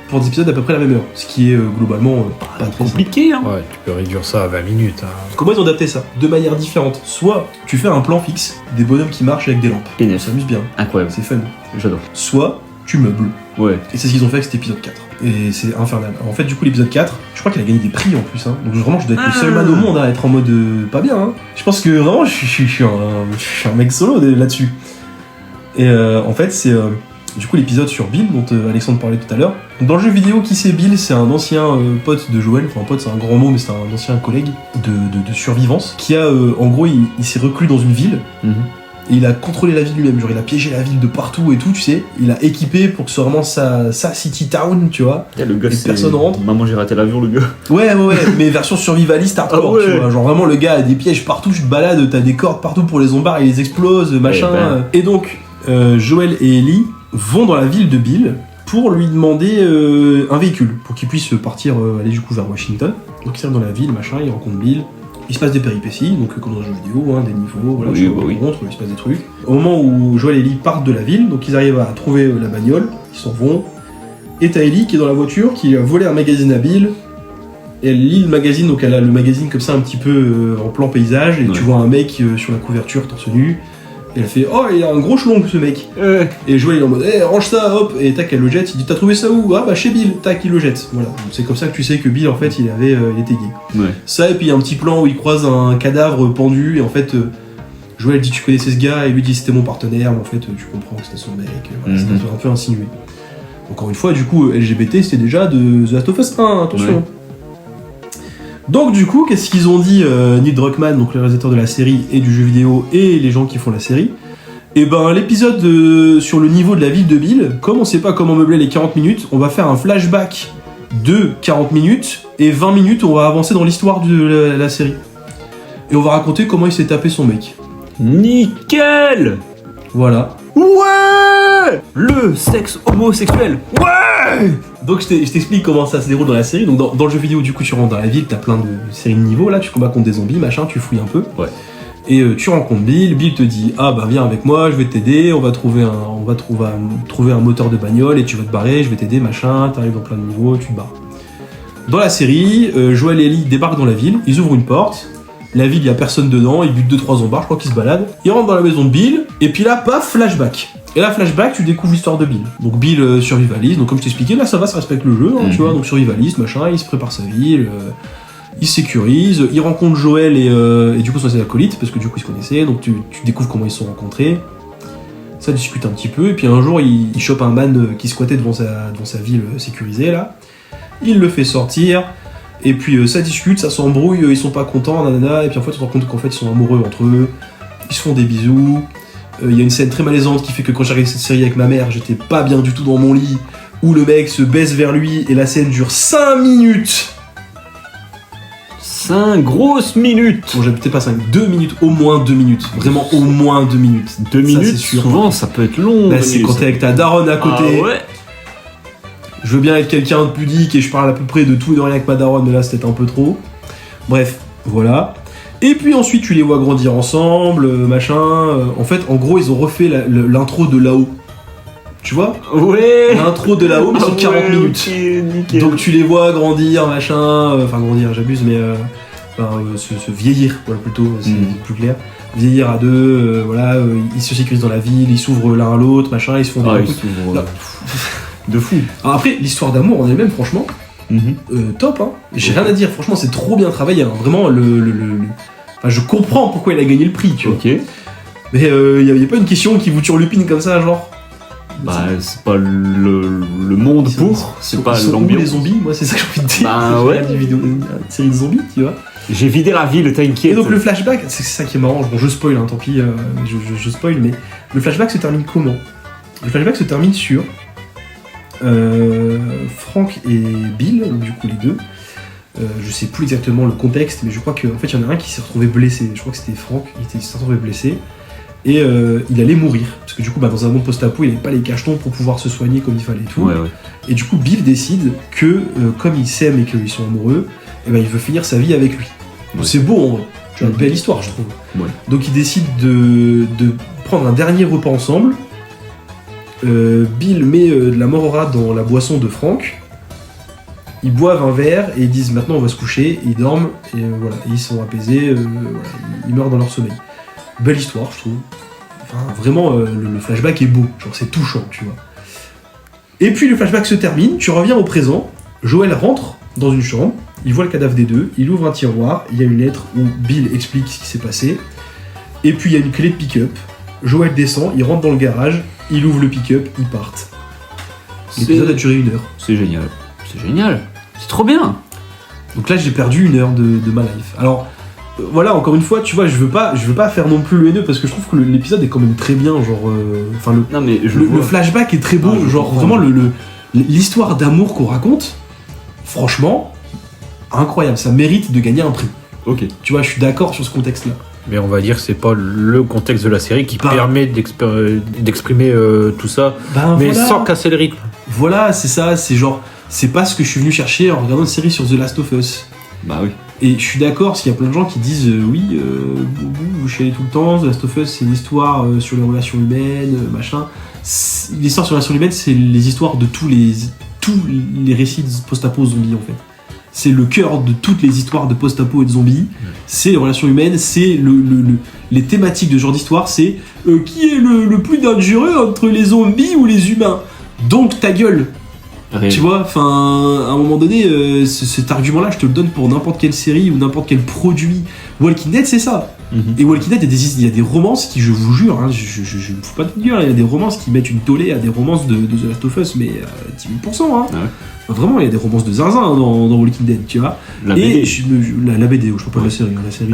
pour des épisodes d'à peu près la même heure. Ce qui est globalement pas très Compliqué, hein. Ouais, tu peux réduire ça à 20 minutes. Hein. Comment ils ont adapté ça? De manière différente. Soit tu fais un plan fixe, des bonhommes qui marchent avec des lampes. Génial. Ça s'amuse bien. Incroyable, C'est fun. j'adore. Soit tu meubles. Ouais. Et c'est ce qu'ils ont fait avec cet épisode 4. Et c'est infernal. En fait, du coup, l'épisode 4, je crois qu'il a gagné des prix en plus. Hein. Donc vraiment, je dois être le seul man au monde à être en mode pas bien. Hein. Je pense que vraiment, je suis un mec solo là-dessus. Et en fait, c'est du coup l'épisode sur Bill, dont Alexandre parlait tout à l'heure. Donc, dans le jeu vidéo, qui c'est Bill? C'est un ancien pote de Joël. Enfin, pote, c'est un grand mot, mais c'est un ancien collègue de survivance. Qui a, en gros, il s'est reclus dans une ville. Et il a contrôlé la ville lui-même, genre il a piégé la ville de partout et tout, tu sais. Il a équipé pour que ce soit vraiment sa city town, tu vois. Le gars, Et c'est... personne rentre. Maman, j'ai raté l'avion, le gars. Ouais, mais version survivaliste hardcore, Ah ouais. tu vois. Genre vraiment le gars a des pièges partout, tu te balades, t'as des cordes partout pour les zombards, ils les explosent, machin. Et donc, Joël et Ellie vont dans la ville de Bill pour lui demander un véhicule, pour qu'il puisse partir, aller du coup vers Washington. Donc ils arrivent dans la ville, machin, ils rencontrent Bill. Il se passe des péripéties, donc comme dans un jeu vidéo, hein, des niveaux, voilà, Oui, il se passe des trucs. Au moment où Joël et Ellie partent de la ville, donc ils arrivent à trouver la bagnole, ils s'en vont. Et t'as Ellie qui est dans la voiture, qui a volé un magazine à Bill. Et elle lit le magazine, donc elle a le magazine comme ça un petit peu en plan paysage, et tu vois un mec sur la couverture torse nu. Et elle fait « Oh, il a un gros chlong ce mec !» Et Joël il est en mode « Eh, range ça, hop !» Et tac, elle le jette, il dit « T'as trouvé ça où ?»« Ah bah chez Bill !» Tac, il le jette. Voilà, donc c'est comme ça que tu sais que Bill en fait il était gay. Ouais. Ça, et puis il y a un petit plan où il croise un cadavre pendu, et en fait Joël dit « Tu connaissais ce gars ?» Et lui dit « C'était mon partenaire », mais en fait tu comprends que c'était son mec, voilà, c'était un peu insinué. Encore une fois, du coup, LGBT c'était déjà de The Last of Us 1, attention. Ouais. Donc du coup, qu'est-ce qu'ils ont dit Neil Druckmann, donc le réalisateur de la série et du jeu vidéo, et les gens qui font la série? Et ben l'épisode sur le niveau de la ville de Bill, comme on sait pas comment meubler les 40 minutes, on va faire un flashback de 40 minutes, et 20 minutes on va avancer dans l'histoire de la série. Et on va raconter comment il s'est tapé son mec. Nickel. Voilà. Ouais. Le sexe homosexuel. Ouais. Donc je t'explique comment ça se déroule dans la série. Donc dans le jeu vidéo, du coup, tu rentres dans la ville, t'as plein de séries de niveaux, là, tu combats contre des zombies, machin, tu fouilles un peu. Ouais. Et tu rencontres Bill te dit « Ah bah viens avec moi, je vais t'aider, on va trouver un moteur de bagnole et tu vas te barrer, je vais t'aider, machin, t'arrives dans plein de niveaux, tu te barres. » Dans la série, Joël et Ellie débarquent dans la ville, ils ouvrent une porte, la ville, il y a personne dedans, ils butent 2-3 zombards, je crois qu'ils se baladent. Ils rentrent dans la maison de Bill, et puis là, paf, flashback. Et là, flashback, tu découvres l'histoire de Bill. Donc Bill survivaliste, donc comme je t'expliquais, là ça va, ça respecte le jeu, hein, tu vois, donc survivaliste, machin, il se prépare sa ville, il sécurise, il rencontre Joël et du coup sont ses acolytes, parce que du coup ils se connaissaient, donc tu découvres comment ils se sont rencontrés. Ça discute un petit peu, et puis un jour il chope un man qui squattait devant sa ville sécurisée là. Il le fait sortir, et puis ça discute, ça s'embrouille, ils sont pas contents, nanana, et puis en fait on se rend compte qu'en fait ils sont amoureux entre eux, ils se font des bisous. Il y a une scène très malaisante qui fait que quand j'ai regardé cette série avec ma mère, j'étais pas bien du tout dans mon lit, où le mec se baisse vers lui, et la scène dure 5 minutes. 5 grosses minutes. Bon, j'avais peut-être pas 5, 2 minutes, au moins 2 minutes. Vraiment au moins 2 minutes. 2 minutes, c'est sûr. souvent ça peut être long. Là, c'est quand t'es avec ta daronne à côté. Ah ouais. Je veux bien être quelqu'un de pudique et je parle à peu près de tout et de rien avec ma daronne, mais là c'était un peu trop. Bref, voilà. Et puis ensuite tu les vois grandir ensemble, machin. En fait, en gros, ils ont refait l'intro de là-haut. Tu vois? Ouais. L'intro de là-haut, mais sur 40 minutes. Okay, nickel. Donc tu les vois grandir, machin. Enfin, grandir, j'abuse, mais. Enfin, se vieillir, voilà, plutôt, c'est plus clair. Vieillir à deux, voilà, ils se sécurisent dans la ville, ils s'ouvrent l'un à l'autre, machin, ils se font des ils s'ouvrent de fou. Alors après, l'histoire d'amour en elle-même, franchement, top, hein. J'ai rien à dire, franchement, c'est trop bien travaillé, hein. Vraiment, Enfin, je comprends pourquoi il a gagné le prix, tu vois. Ok. Mais y a pas une question qui vous turlupine comme ça, genre. Bah, c'est pas le monde c'est pas l'ambiance. Les zombies, moi, c'est ça que j'ai envie de dire. Bah ouais. Une série de zombies, tu vois. J'ai vidé la ville, t'inquiète. Et donc le flashback, c'est ça qui est marrant, bon je spoil, hein, tant pis, je spoil, mais le flashback se termine comment? Le flashback se termine sur Frank et Bill, donc du coup les deux. Je sais plus exactement le contexte, mais je crois qu'en fait il y en a un qui s'est retrouvé blessé, je crois que c'était Frank, il s'est retrouvé blessé, et il allait mourir, parce que du coup dans un monde post-apo il n'avait pas les cachetons pour pouvoir se soigner comme il fallait et tout. Ouais. Et du coup Bill décide que comme ils s'aiment et qu'ils sont amoureux, et ben il veut finir sa vie avec lui. C'est beau en vrai, c'est une belle histoire je trouve. Ouais. Donc ils décident de prendre un dernier repas ensemble. Bill met de la morora dans la boisson de Frank. Ils boivent un verre et ils disent maintenant on va se coucher, et ils dorment et voilà, et ils sont apaisés, voilà, ils meurent dans leur sommeil. Belle histoire je trouve. Enfin vraiment le flashback est beau, genre c'est touchant tu vois. Et puis le flashback se termine, tu reviens au présent, Joel rentre dans une chambre, il voit le cadavre des deux, il ouvre un tiroir, il y a une lettre où Bill explique ce qui s'est passé, et puis il y a une clé de pick-up, Joel descend, il rentre dans le garage, il ouvre le pick-up, ils partent. L'épisode a duré 1 heure. C'est génial. C'est génial. C'est trop bien. Donc là j'ai perdu 1 heure de ma life. Alors voilà, encore une fois, tu vois, je veux pas faire non plus le haineux parce que je trouve que l'épisode est quand même très bien, genre enfin Non mais le flashback est très beau, genre vraiment l'histoire d'amour qu'on raconte, franchement incroyable, ça mérite de gagner un prix. Ok. Tu vois, je suis d'accord sur ce contexte-là. Mais on va dire que c'est pas le contexte de la série qui permet d'exprimer tout ça, mais voilà. sans casser le rythme. Voilà, c'est ça, c'est genre, c'est pas ce que je suis venu chercher en regardant une série sur The Last of Us. Bah oui. Et je suis d'accord, parce qu'il y a plein de gens qui disent vous chialez tout le temps, The Last of Us c'est une histoire sur les relations humaines, machin. L'histoire sur les relations humaines, c'est les histoires de tous les récits post-apo zombies en fait. C'est le cœur de toutes les histoires de post-apo et de zombies. C'est les relations humaines, c'est les thématiques de ce genre d'histoire, c'est qui est le plus dangereux entre les zombies ou les humains. Donc ta gueule. Réel. Tu vois, enfin, à un moment donné, cet argument-là, je te le donne pour n'importe quelle série ou n'importe quel produit. Walking Dead, c'est ça. Et Walking Dead, il y a des romances qui, je vous jure, hein, je me fous pas de gueule, il y a des romances qui mettent une tollée à des romances de The Last of Us, mais 10 000%. Hein. Ah ouais. Vraiment, il y a des romances de zinzin hein, dans Walking Dead, tu vois. La BD. La BD, je parle pas de la série.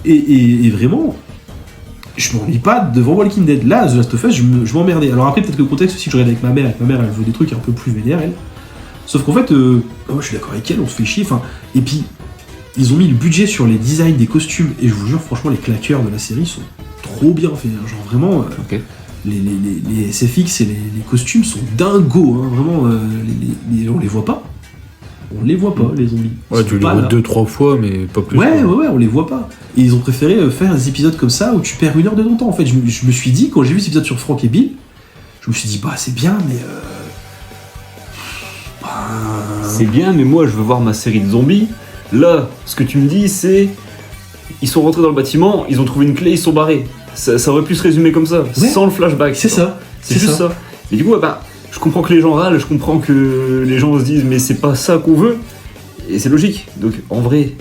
Et vraiment, je m'ennuie pas devant Walking Dead. Là, The Last of Us, je m'emmerdais. Alors après, peut-être que le contexte aussi, je regarde avec ma mère. Avec ma mère, elle veut des trucs un peu plus vénères, elle. Sauf qu'en fait, moi, je suis d'accord avec elle, on se fait chier. Enfin, et puis, ils ont mis le budget sur les designs des costumes. Et je vous jure, franchement, les claqueurs de la série sont trop bien faits. Hein. Genre vraiment, Ok. les SFX et les costumes sont dingos. Hein. Vraiment, on les voit pas. On les voit pas, les zombies. Ouais, tu les vois 2-3 fois, mais pas plus. Ouais, on les voit pas. Et ils ont préféré faire des épisodes comme ça où tu perds 1 heure de ton temps. En fait, je me suis dit, quand j'ai vu cet épisode sur Frank et Bill, je me suis dit, bah c'est bien, mais. C'est bien, mais moi je veux voir ma série de zombies. Là, ce que tu me dis, c'est. Ils sont rentrés dans le bâtiment, ils ont trouvé une clé, ils sont barrés. Ça aurait pu se résumer comme ça, ouais. sans le flashback. C'est ça. C'est juste ça. Et du coup, je comprends que les gens râlent, je comprends que les gens se disent, mais c'est pas ça qu'on veut. Et c'est logique. Donc, en vrai.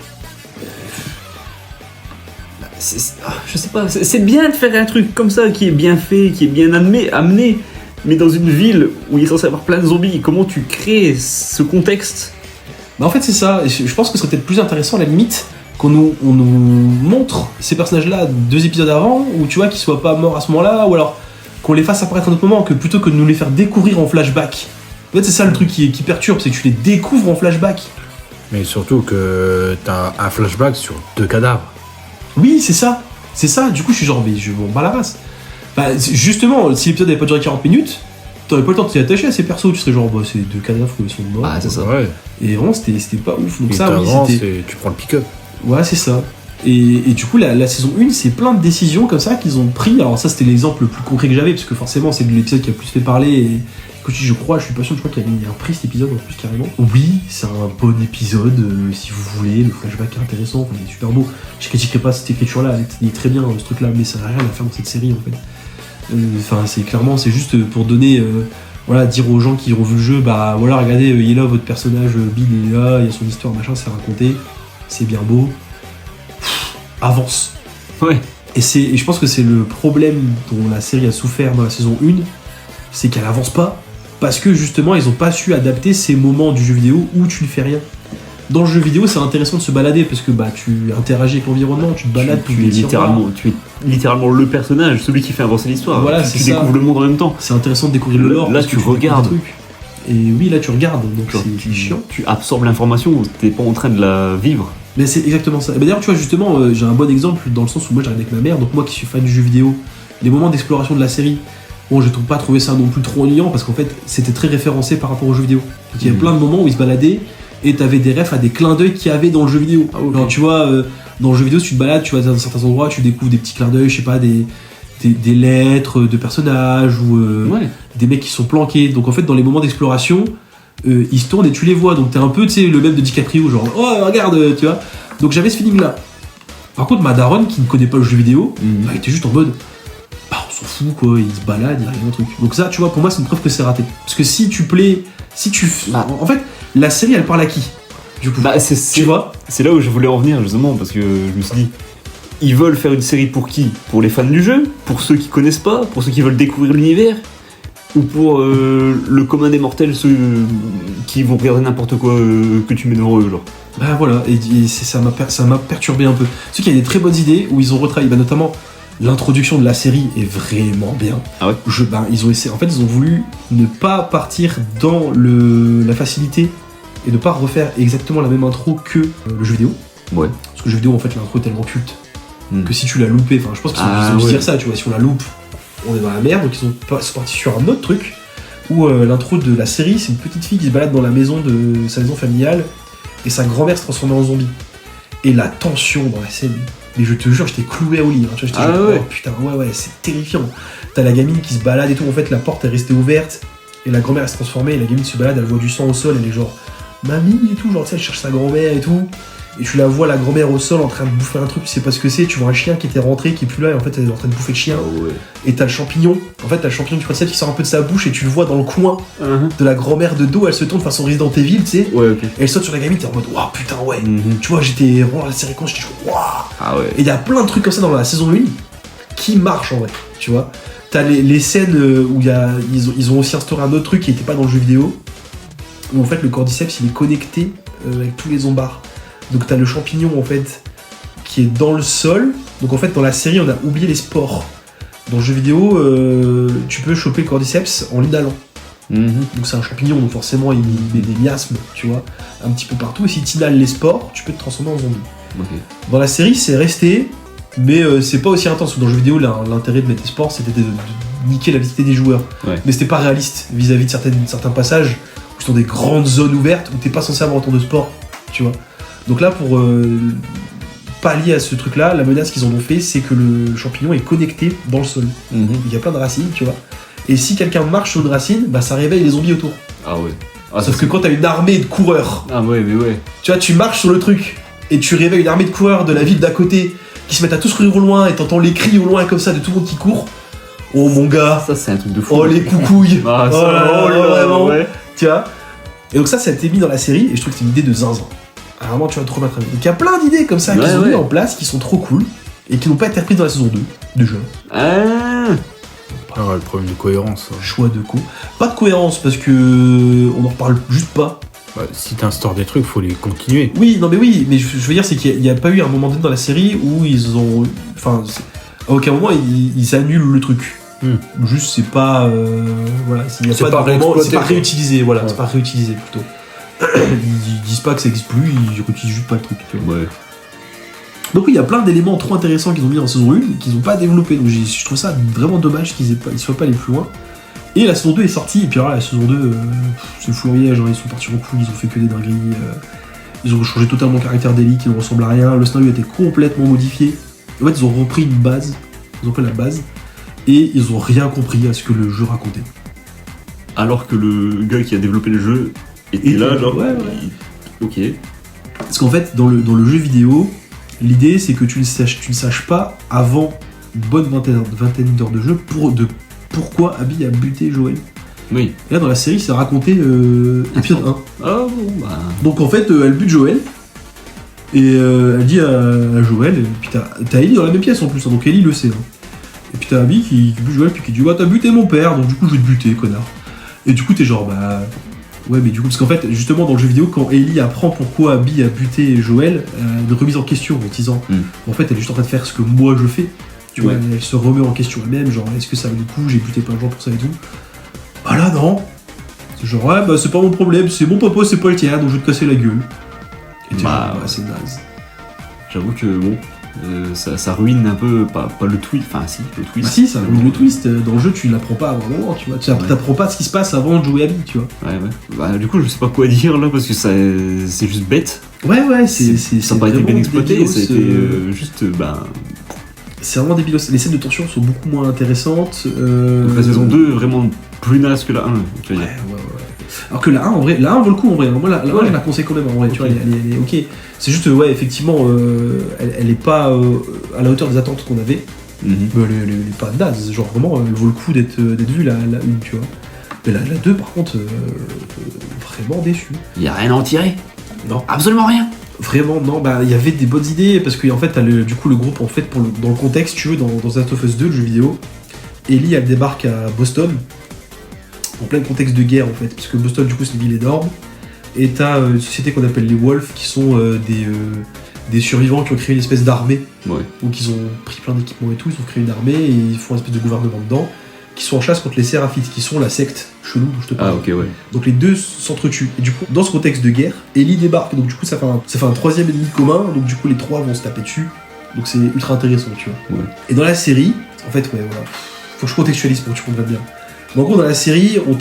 Je sais pas, c'est bien de faire un truc comme ça qui est bien fait, qui est bien amené, mais dans une ville où il est censé avoir plein de zombies, comment tu crées ce contexte? Bah en fait c'est ça, je pense que ce serait peut-être plus intéressant à la limite on nous montre ces personnages-là 2 épisodes avant, ou tu vois qu'ils soient pas morts à ce moment-là, ou alors qu'on les fasse apparaître à un autre moment, que plutôt que de nous les faire découvrir en flashback. En fait c'est ça le truc qui perturbe, c'est que tu les découvres en flashback. Mais surtout que t'as un flashback sur 2 cadavres. Oui, c'est ça, du coup je suis genre, mais je m'en bats la race. Bah, justement, si l'épisode n'avait pas duré 40 minutes, t'aurais pas le temps de t'y attacher à ces persos, tu serais genre, bah c'est 2 cadavres qui sont morts. Ah, c'est ça. Ouais. Et vraiment, c'était pas ouf. Donc Et ça, oui, c'était. tu prends le pick-up. Ouais, c'est ça. Et du coup, la saison 1, c'est plein de décisions comme ça qu'ils ont pris. Alors ça, c'était l'exemple le plus concret que j'avais, parce que forcément, c'est l'épisode qui a le plus fait parler je suis pas sûr, je crois qu'il y a un prix cet épisode en plus carrément. Oui, c'est un bon épisode, si vous voulez, le flashback est intéressant, enfin, il est super beau. Je critiquerai pas cette écriture-là, il est très bien ce truc-là, mais ça n'a rien à faire dans cette série en fait. Enfin, c'est juste pour donner, dire aux gens qui ont vu le jeu, bah voilà, regardez, il est là, votre personnage, Bill il est là, il y a son histoire, machin, c'est raconté, c'est bien beau. Avance. Ouais. Et je pense que c'est le problème dont la série a souffert dans la saison 1, c'est qu'elle avance pas, parce que justement ils ont pas su adapter ces moments du jeu vidéo où tu ne fais rien. Dans le jeu vidéo, c'est intéressant de se balader parce que tu interagis avec l'environnement, tu te balades, tu es littéralement le personnage, celui qui fait avancer l'histoire. Voilà, tu découvres le monde en même temps. C'est intéressant de découvrir le lore. Là, tu regardes. Et oui, là tu regardes, donc c'est chiant. Tu absorbes l'information, t'es pas en train de la vivre. Mais c'est exactement ça. D'ailleurs, tu vois, justement, j'ai un bon exemple dans le sens où moi j'arrive avec ma mère, donc moi qui suis fan du jeu vidéo, les moments d'exploration de la série, bon, je trouve pas trouvé ça non plus trop ennuyant parce qu'en fait, c'était très référencé par rapport au jeu vidéo. Donc, il y avait plein de moments où ils se baladaient et t'avais des refs à des clins d'œil qu'il y avait dans le jeu vidéo. Ah, okay. Genre, tu vois, dans le jeu vidéo, si tu te balades, tu vas dans certains endroits, tu découvres des petits clins d'œil, je sais pas, des lettres de personnages ou des mecs qui sont planqués. Donc en fait, dans les moments d'exploration, ils se tournent et tu les vois. Donc t'es un peu, tu sais, le même de DiCaprio, genre, oh, regarde, tu vois. Donc j'avais ce feeling-là. Par contre, ma daronne, qui ne connaît pas le jeu vidéo, elle était juste en mode, on s'en fout, quoi, il se balade, il arrive un truc. Donc ça, tu vois, pour moi, c'est une preuve que c'est raté. Parce que si tu plais, en fait, la série, elle parle à qui, du coup, tu vois. C'est là où je voulais en venir, justement, parce que je me suis dit, ils veulent faire une série pour qui ? Pour les fans du jeu ? Pour ceux qui connaissent pas ? Pour ceux qui veulent découvrir l'univers ? Ou pour le commun des mortels, ceux qui vont regarder n'importe quoi que tu mets devant eux, genre. Bah voilà, et ça m'a perturbé un peu. Ceux qui a des très bonnes idées, où ils ont retravaillé, notamment l'introduction de la série est vraiment bien. Ah ouais. Ils ont essayé, en fait, ils ont voulu ne pas partir dans la facilité et ne pas refaire exactement la même intro que le jeu vidéo. Ouais. Parce que le jeu vidéo, en fait, l'intro est tellement culte que si tu l'as loupé, enfin, je pense qu'ils ont dû dire ça, tu vois, si on la loupe, on est dans la merde. Donc ils sont partis sur un autre truc où l'intro de la série, c'est une petite fille qui se balade dans la maison de sa maison familiale et sa grand-mère se transformait en zombie. Et la tension dans la scène, mais je te jure, j'étais cloué au lit. Hein, oh putain, ouais, c'est terrifiant. T'as la gamine qui se balade et tout, en fait la porte est restée ouverte et la grand-mère elle se transformait et la gamine se balade, elle voit du sang au sol, elle est genre mamie et tout, genre tu sais, elle cherche sa grand-mère et tout. Et tu la vois, la grand-mère au sol en train de bouffer un truc, tu sais pas ce que c'est, tu vois un chien qui était rentré, qui est plus là, et en fait elle est en train de bouffer le chien. Et t'as le champignon, du concept qui sort un peu de sa bouche, et tu le vois dans le coin de la grand-mère de dos, elle se tourne façon Resident Evil, tu sais. Ouais, okay. Et elle saute sur la gamine, t'es en mode, waouh, putain, ouais. Tu vois, j'étais vraiment la série con, j'étais genre, waouh. Ah ouais. Et il y a plein de trucs comme ça dans la saison 1 qui marchent en vrai, tu vois. T'as les scènes où ils ont aussi instauré un autre truc qui était pas dans le jeu vidéo, où en fait le cordyceps il est connecté avec tous les zombards. Donc t'as le champignon en fait qui est dans le sol. Donc en fait dans la série on a oublié les spores. Dans le jeu vidéo tu peux choper le cordyceps en l'inhalant. Donc c'est un champignon donc forcément il met des miasmes tu vois un petit peu partout et si tu inhales les spores tu peux te transformer en zombie. Okay. Dans la série c'est resté mais c'est pas aussi intense. Dans le jeu vidéo l'intérêt de mettre les spores c'était de niquer la vitalité des joueurs. Mais c'était pas réaliste vis-à-vis de certains passages où c'est dans des grandes zones ouvertes où t'es pas censé avoir autant de spores tu vois. Donc là, pour pallier à ce truc-là, la menace qu'ils en ont fait, c'est que le champignon est connecté dans le sol. Il y a plein de racines, tu vois. Et si quelqu'un marche sur une racine, bah ça réveille les zombies autour. Ah ouais. Sauf que quand t'as une armée de coureurs, tu vois, tu marches sur le truc et tu réveilles une armée de coureurs de la ville d'à côté qui se mettent à tous courir au loin et t'entends les cris au loin comme ça de tout le monde qui court. Oh mon gars. Ça c'est un truc de fou. Oh les coucouilles. Ah, oh là là, vraiment. Ouais. Tu vois. Et donc ça a été mis dans la série et je trouve que c'est une idée de zinzin. Vraiment, tu vas trop mettre. Donc il y a plein d'idées comme ça qui sont mises en place, qui sont trop cool et qui n'ont pas été reprises dans la saison 2 déjà. Le problème de cohérence. Choix de pas de cohérence parce que on en reparle juste pas. Si t'instaures des trucs, faut les continuer. Oui, mais je veux dire c'est qu'il n'y a pas eu un moment donné dans la série où ils ont, enfin, à aucun moment ils annulent le truc. Juste c'est pas, voilà, s'il y a pas réutilisé, voilà, c'est pas réutilisé plutôt. Ils disent pas que ça existe plus, ils réutilisent juste pas le truc. Tu vois. Ouais. Donc oui, il y a plein d'éléments trop intéressants qu'ils ont mis en saison 1 et qu'ils n'ont pas développé. Donc je trouve ça vraiment dommage qu'ils soient pas allés plus loin. Et la saison 2 est sortie, et puis alors la saison 2, c'est le fourrier, genre ils sont partis en couille, ils ont fait que des dingueries. Ils ont changé totalement le caractère d'Ellie qui ne ressemble à rien. Le scénario a été complètement modifié. En fait, ils ont repris une base, ils ont pris la base, et ils ont rien compris à ce que le jeu racontait. alors que le gars qui a développé le jeu était là, genre. Ouais. Ok. Parce qu'en fait, dans le jeu vidéo, l'idée c'est que tu ne saches pas avant une bonne vingtaine d'heures de jeu pourquoi Abby a buté Joël. Oui. Et là, dans la série, c'est raconté épisode 1. Ah bon, bah. Donc en fait, elle bute Joël. Et elle dit à Joël, et puis t'as Ellie dans la même pièce en plus, hein, donc Ellie le sait. Hein. Et puis t'as Abby qui bute Joël, puis qui dit ouais, t'as buté mon père, donc du coup je vais te buter, connard. Et du coup t'es genre bah. Ouais, mais du coup, parce qu'en fait, justement dans le jeu vidéo, quand Ellie apprend pourquoi Abby a buté Joël, une remise en question en disant en fait elle est juste en train de faire ce que moi je fais. Tu vois, elle se remet en question elle-même, genre est-ce que ça vaut le coup, j'ai buté plein de gens pour ça et tout. Ah là non. C'est genre ouais, bah c'est pas mon problème, c'est mon papa, c'est pas le tien, donc je vais te casser la gueule. Et Bah, genre, c'est naze. J'avoue que bon, ça ruine un peu, pas le twist, enfin si, le twist. Bah si, ça ruine le twist. Dans le jeu, tu l'apprends pas avant un moment, tu vois. Tu t'apprends pas ce qui se passe avant de jouer Abby, tu vois. Ouais. Bah, du coup, je sais pas quoi dire là, parce que c'est juste bête. Ouais, c'est Ça n'a pas été bien exploité, débilos, c'était juste, c'est vraiment débilos. Les scènes de tension sont beaucoup moins intéressantes. Donc la saison 2 est vraiment plus naze que la 1, tu veux dire. Ouais. Alors que la 1, en vrai, la 1 vaut le coup en vrai. Moi, la 1, je la conseille quand même en vrai. Okay. Tu vois, elle est ok. C'est juste, ouais, effectivement, elle est pas à la hauteur des attentes qu'on avait. Mais elle est pas naze. Genre, vraiment, elle vaut le coup d'être vue la 1, tu vois. Mais la 2, par contre, vraiment déçu. Y a rien à en tirer. Non. Absolument rien. Vraiment, non, bah il y avait des bonnes idées parce qu'en fait, t'as du coup le groupe, en fait, dans le contexte, tu veux, dans Last of Us 2, le jeu vidéo, Ellie elle débarque à Boston, en plein contexte de guerre en fait, parce que Boston, du coup, c'est une ville énorme, et t'as une société qu'on appelle les Wolves qui sont des survivants qui ont créé une espèce d'armée, donc ils ont pris plein d'équipements et tout, ils ont créé une armée et ils font une espèce de gouvernement dedans, qui sont en chasse contre les Séraphites, qui sont la secte chelou dont je te parle. Ah ok, ouais. Donc les deux s'entretuent. Et du coup, dans ce contexte de guerre, Ellie débarque, donc du coup ça fait un troisième ennemi commun, donc du coup les trois vont se taper dessus. Donc c'est ultra intéressant, tu vois. Ouais. Et dans la série, en fait, ouais, voilà, faut que je contextualise pour que tu comprennes bien. Mais en gros, dans la série, on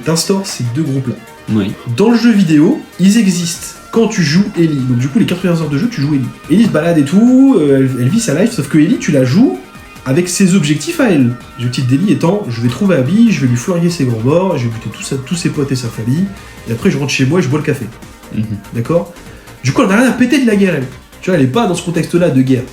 t'instaure ces deux groupes-là. Oui. Dans le jeu vidéo, ils existent quand tu joues Ellie. Donc du coup, les 4 premières heures de jeu, tu joues Ellie. Ellie se balade et tout, elle vit sa life, sauf que Ellie, tu la joues avec ses objectifs à elle. L'objectif d'Ellie étant, je vais trouver Abby, je vais lui flinguer ses grands morts, je vais buter tous ses potes et sa famille, et après je rentre chez moi et je bois le café. D'accord ? Du coup, elle n'a rien à péter de la guerre, elle. Tu vois, elle est pas dans ce contexte-là de guerre.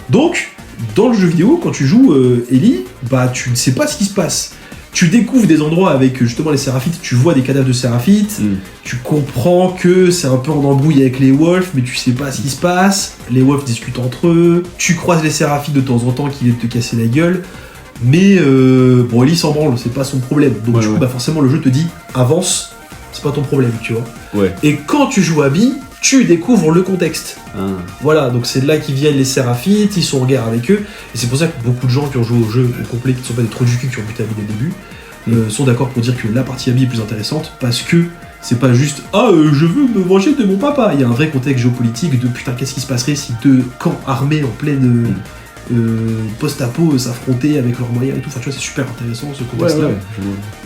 Donc, dans le jeu vidéo, quand tu joues Ellie, bah tu ne sais pas ce qui se passe. Tu découvres des endroits avec justement les Séraphites, tu vois des cadavres de Séraphites, tu comprends que c'est un peu en embrouille avec les Wolves, mais tu sais pas ce qui se passe, les Wolves discutent entre eux, tu croises les Séraphites de temps en temps qui viennent te casser la gueule, mais bon, Ellie s'en branle, c'est pas son problème. Donc du coup, bah forcément, le jeu te dit, avance, c'est pas ton problème, tu vois. Ouais. Et quand tu joues Abby, tu découvres le contexte. Voilà, donc c'est de là qu'ils viennent les Séraphites, ils sont en guerre avec eux, et c'est pour ça que beaucoup de gens qui ont joué au jeu au complet, qui ne sont pas des trous du cul qui ont buté Abby dès le début, sont d'accord pour dire que la partie Abby est plus intéressante, parce que c'est pas juste « Ah, je veux me venger de mon papa !» Il y a un vrai contexte géopolitique de « Putain, qu'est-ce qui se passerait si deux camps armés en pleine post-apo s'affrontaient avec leurs moyens et tout ?» Enfin, tu vois, c'est super intéressant ce contexte-là.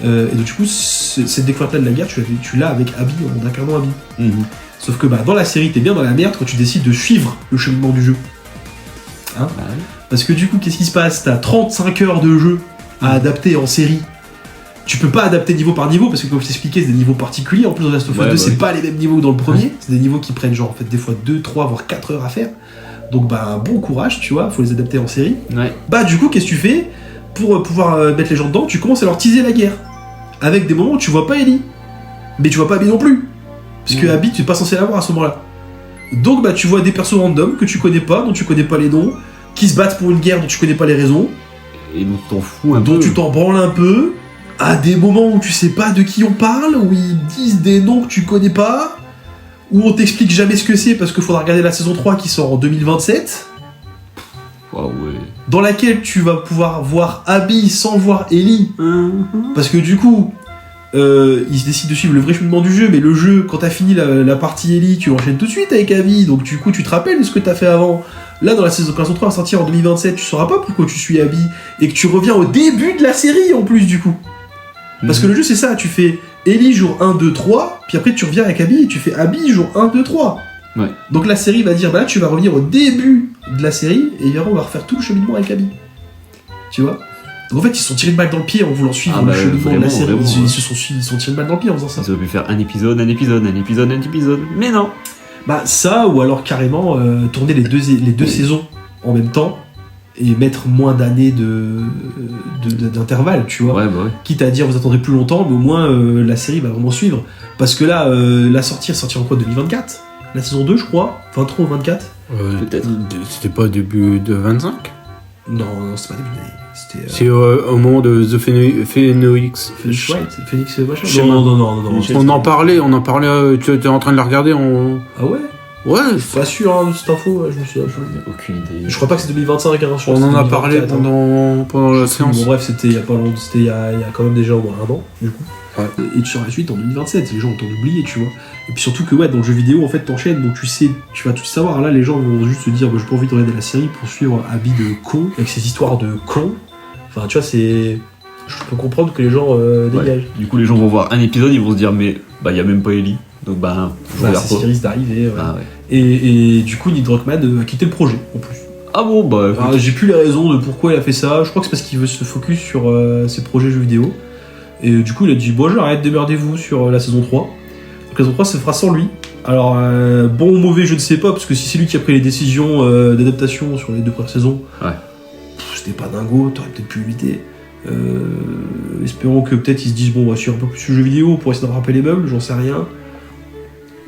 Et donc du coup, cette découverte-là de la guerre, tu l'as avec Abby, en incarnant Abby. Sauf que bah, dans la série, t'es bien dans la merde quand tu décides de suivre le cheminement du jeu. Hein ? Parce que du coup, qu'est-ce qui se passe ? T'as 35 heures de jeu à adapter en série. Tu peux pas adapter niveau par niveau, parce que comme je t'expliquais, c'est des niveaux particuliers. En plus, dans Last of Us 2, c'est pas les mêmes niveaux que dans le premier. C'est des niveaux qui prennent genre en fait des fois 2, 3, voire 4 heures à faire. Donc bah bon courage, tu vois, faut les adapter en série. Bah du coup, qu'est-ce que tu fais ? Pour pouvoir mettre les gens dedans, tu commences à leur teaser la guerre. Avec des moments où tu vois pas Ellie. Mais tu vois pas Abby non plus. Parce que Abby, tu n'es pas censé l'avoir à ce moment-là. Donc bah tu vois des persos random que tu connais pas, dont tu connais pas les noms, qui se battent pour une guerre dont tu connais pas les raisons. Et dont t'en fous un peu. Dont tu t'en branles un peu. À des moments où tu sais pas de qui on parle, où ils disent des noms que tu connais pas, où on t'explique jamais ce que c'est parce qu'il faudra regarder la saison 3 qui sort en 2027. Dans laquelle tu vas pouvoir voir Abby sans voir Ellie. Parce que du coup... ils décident de suivre le vrai cheminement du jeu, mais le jeu, quand t'as fini la partie Ellie, tu enchaînes tout de suite avec Abby, donc du coup tu te rappelles de ce que t'as fait avant. Là, dans la saison 3 va sortir en 2027, tu sauras pas pourquoi tu suis Abby, et que tu reviens au début de la série en plus du coup. Parce que le jeu c'est ça, tu fais Ellie jour 1, 2, 3, puis après tu reviens avec Abby et tu fais Abby jour 1, 2, 3. Donc la série va dire, bah là tu vas revenir au début de la série, et évidemment on va refaire tout le cheminement avec Abby. Tu vois ? Donc en fait, ils se sont tirés une balle dans le pied en voulant suivre le cheminement de la série. Ils se sont tirés une balle dans le pied en faisant ça. Ils auraient pu faire un épisode. Mais non. Bah ça, ou alors carrément tourner les deux saisons en même temps et mettre moins d'années d'intervalle, tu vois. Ouais, bah ouais. Quitte à dire vous attendrez plus longtemps, mais au moins la série va vraiment suivre. Parce que là, la sortie est sortie en quoi, 2024 ? La saison 2, je crois. 23 ou 24 ? Peut-être. C'était pas début de 25 ? Non, c'est pas début d'année. C'était. C'est au moment de The Phoenix. Phoenix Wright, Phoenix machin. Je sais Non. On en parlait, tu étais en train de la regarder. Ah ouais ? Ouais, Pas sûr de cette info, je me suis Aucune idée. Je crois pas que c'est 2025, hein, on en a parlé pendant la séance. Bon, bref, c'était il y a pas longtemps, c'était il y a quand même déjà au moins 1 an, du coup. Ouais. Et sur la suite en 2027, les gens ont le temps d'oublier, tu vois. Et puis surtout que, ouais, dans le jeu vidéo, en fait, t'enchaînes, donc tu vas tout savoir. Là, les gens vont juste se dire, bah, j'ai pas envie de regarder la série pour suivre Abby de con, avec ses histoires de con. Enfin, tu vois, c'est. Je peux comprendre que les gens dégagent. Ouais. Du coup, les gens vont voir un épisode, ils vont se dire, mais bah, y a même pas Ellie. Donc, je regarde c'est ce qui risque d'arriver. Ouais. Ah, ouais. Et du coup, Neil Druckmann a quitté le projet, en plus. Ah bon, bah. Alors, j'ai plus les raisons de pourquoi il a fait ça. Je crois que c'est parce qu'il veut se focus sur ses projets jeux vidéo. Et du coup, il a dit bon, j'arrête, démerdez-vous sur la saison 3. Donc, la saison 3 se fera sans lui. Alors, bon ou mauvais, je ne sais pas, parce que si c'est lui qui a pris les décisions d'adaptation sur les 2 premières saisons, c'était pas dingo, t'aurais peut-être pu éviter. Espérons que peut-être ils se disent bon, on va suivre un peu plus le jeu vidéo pour essayer de rattraper les meubles, j'en sais rien.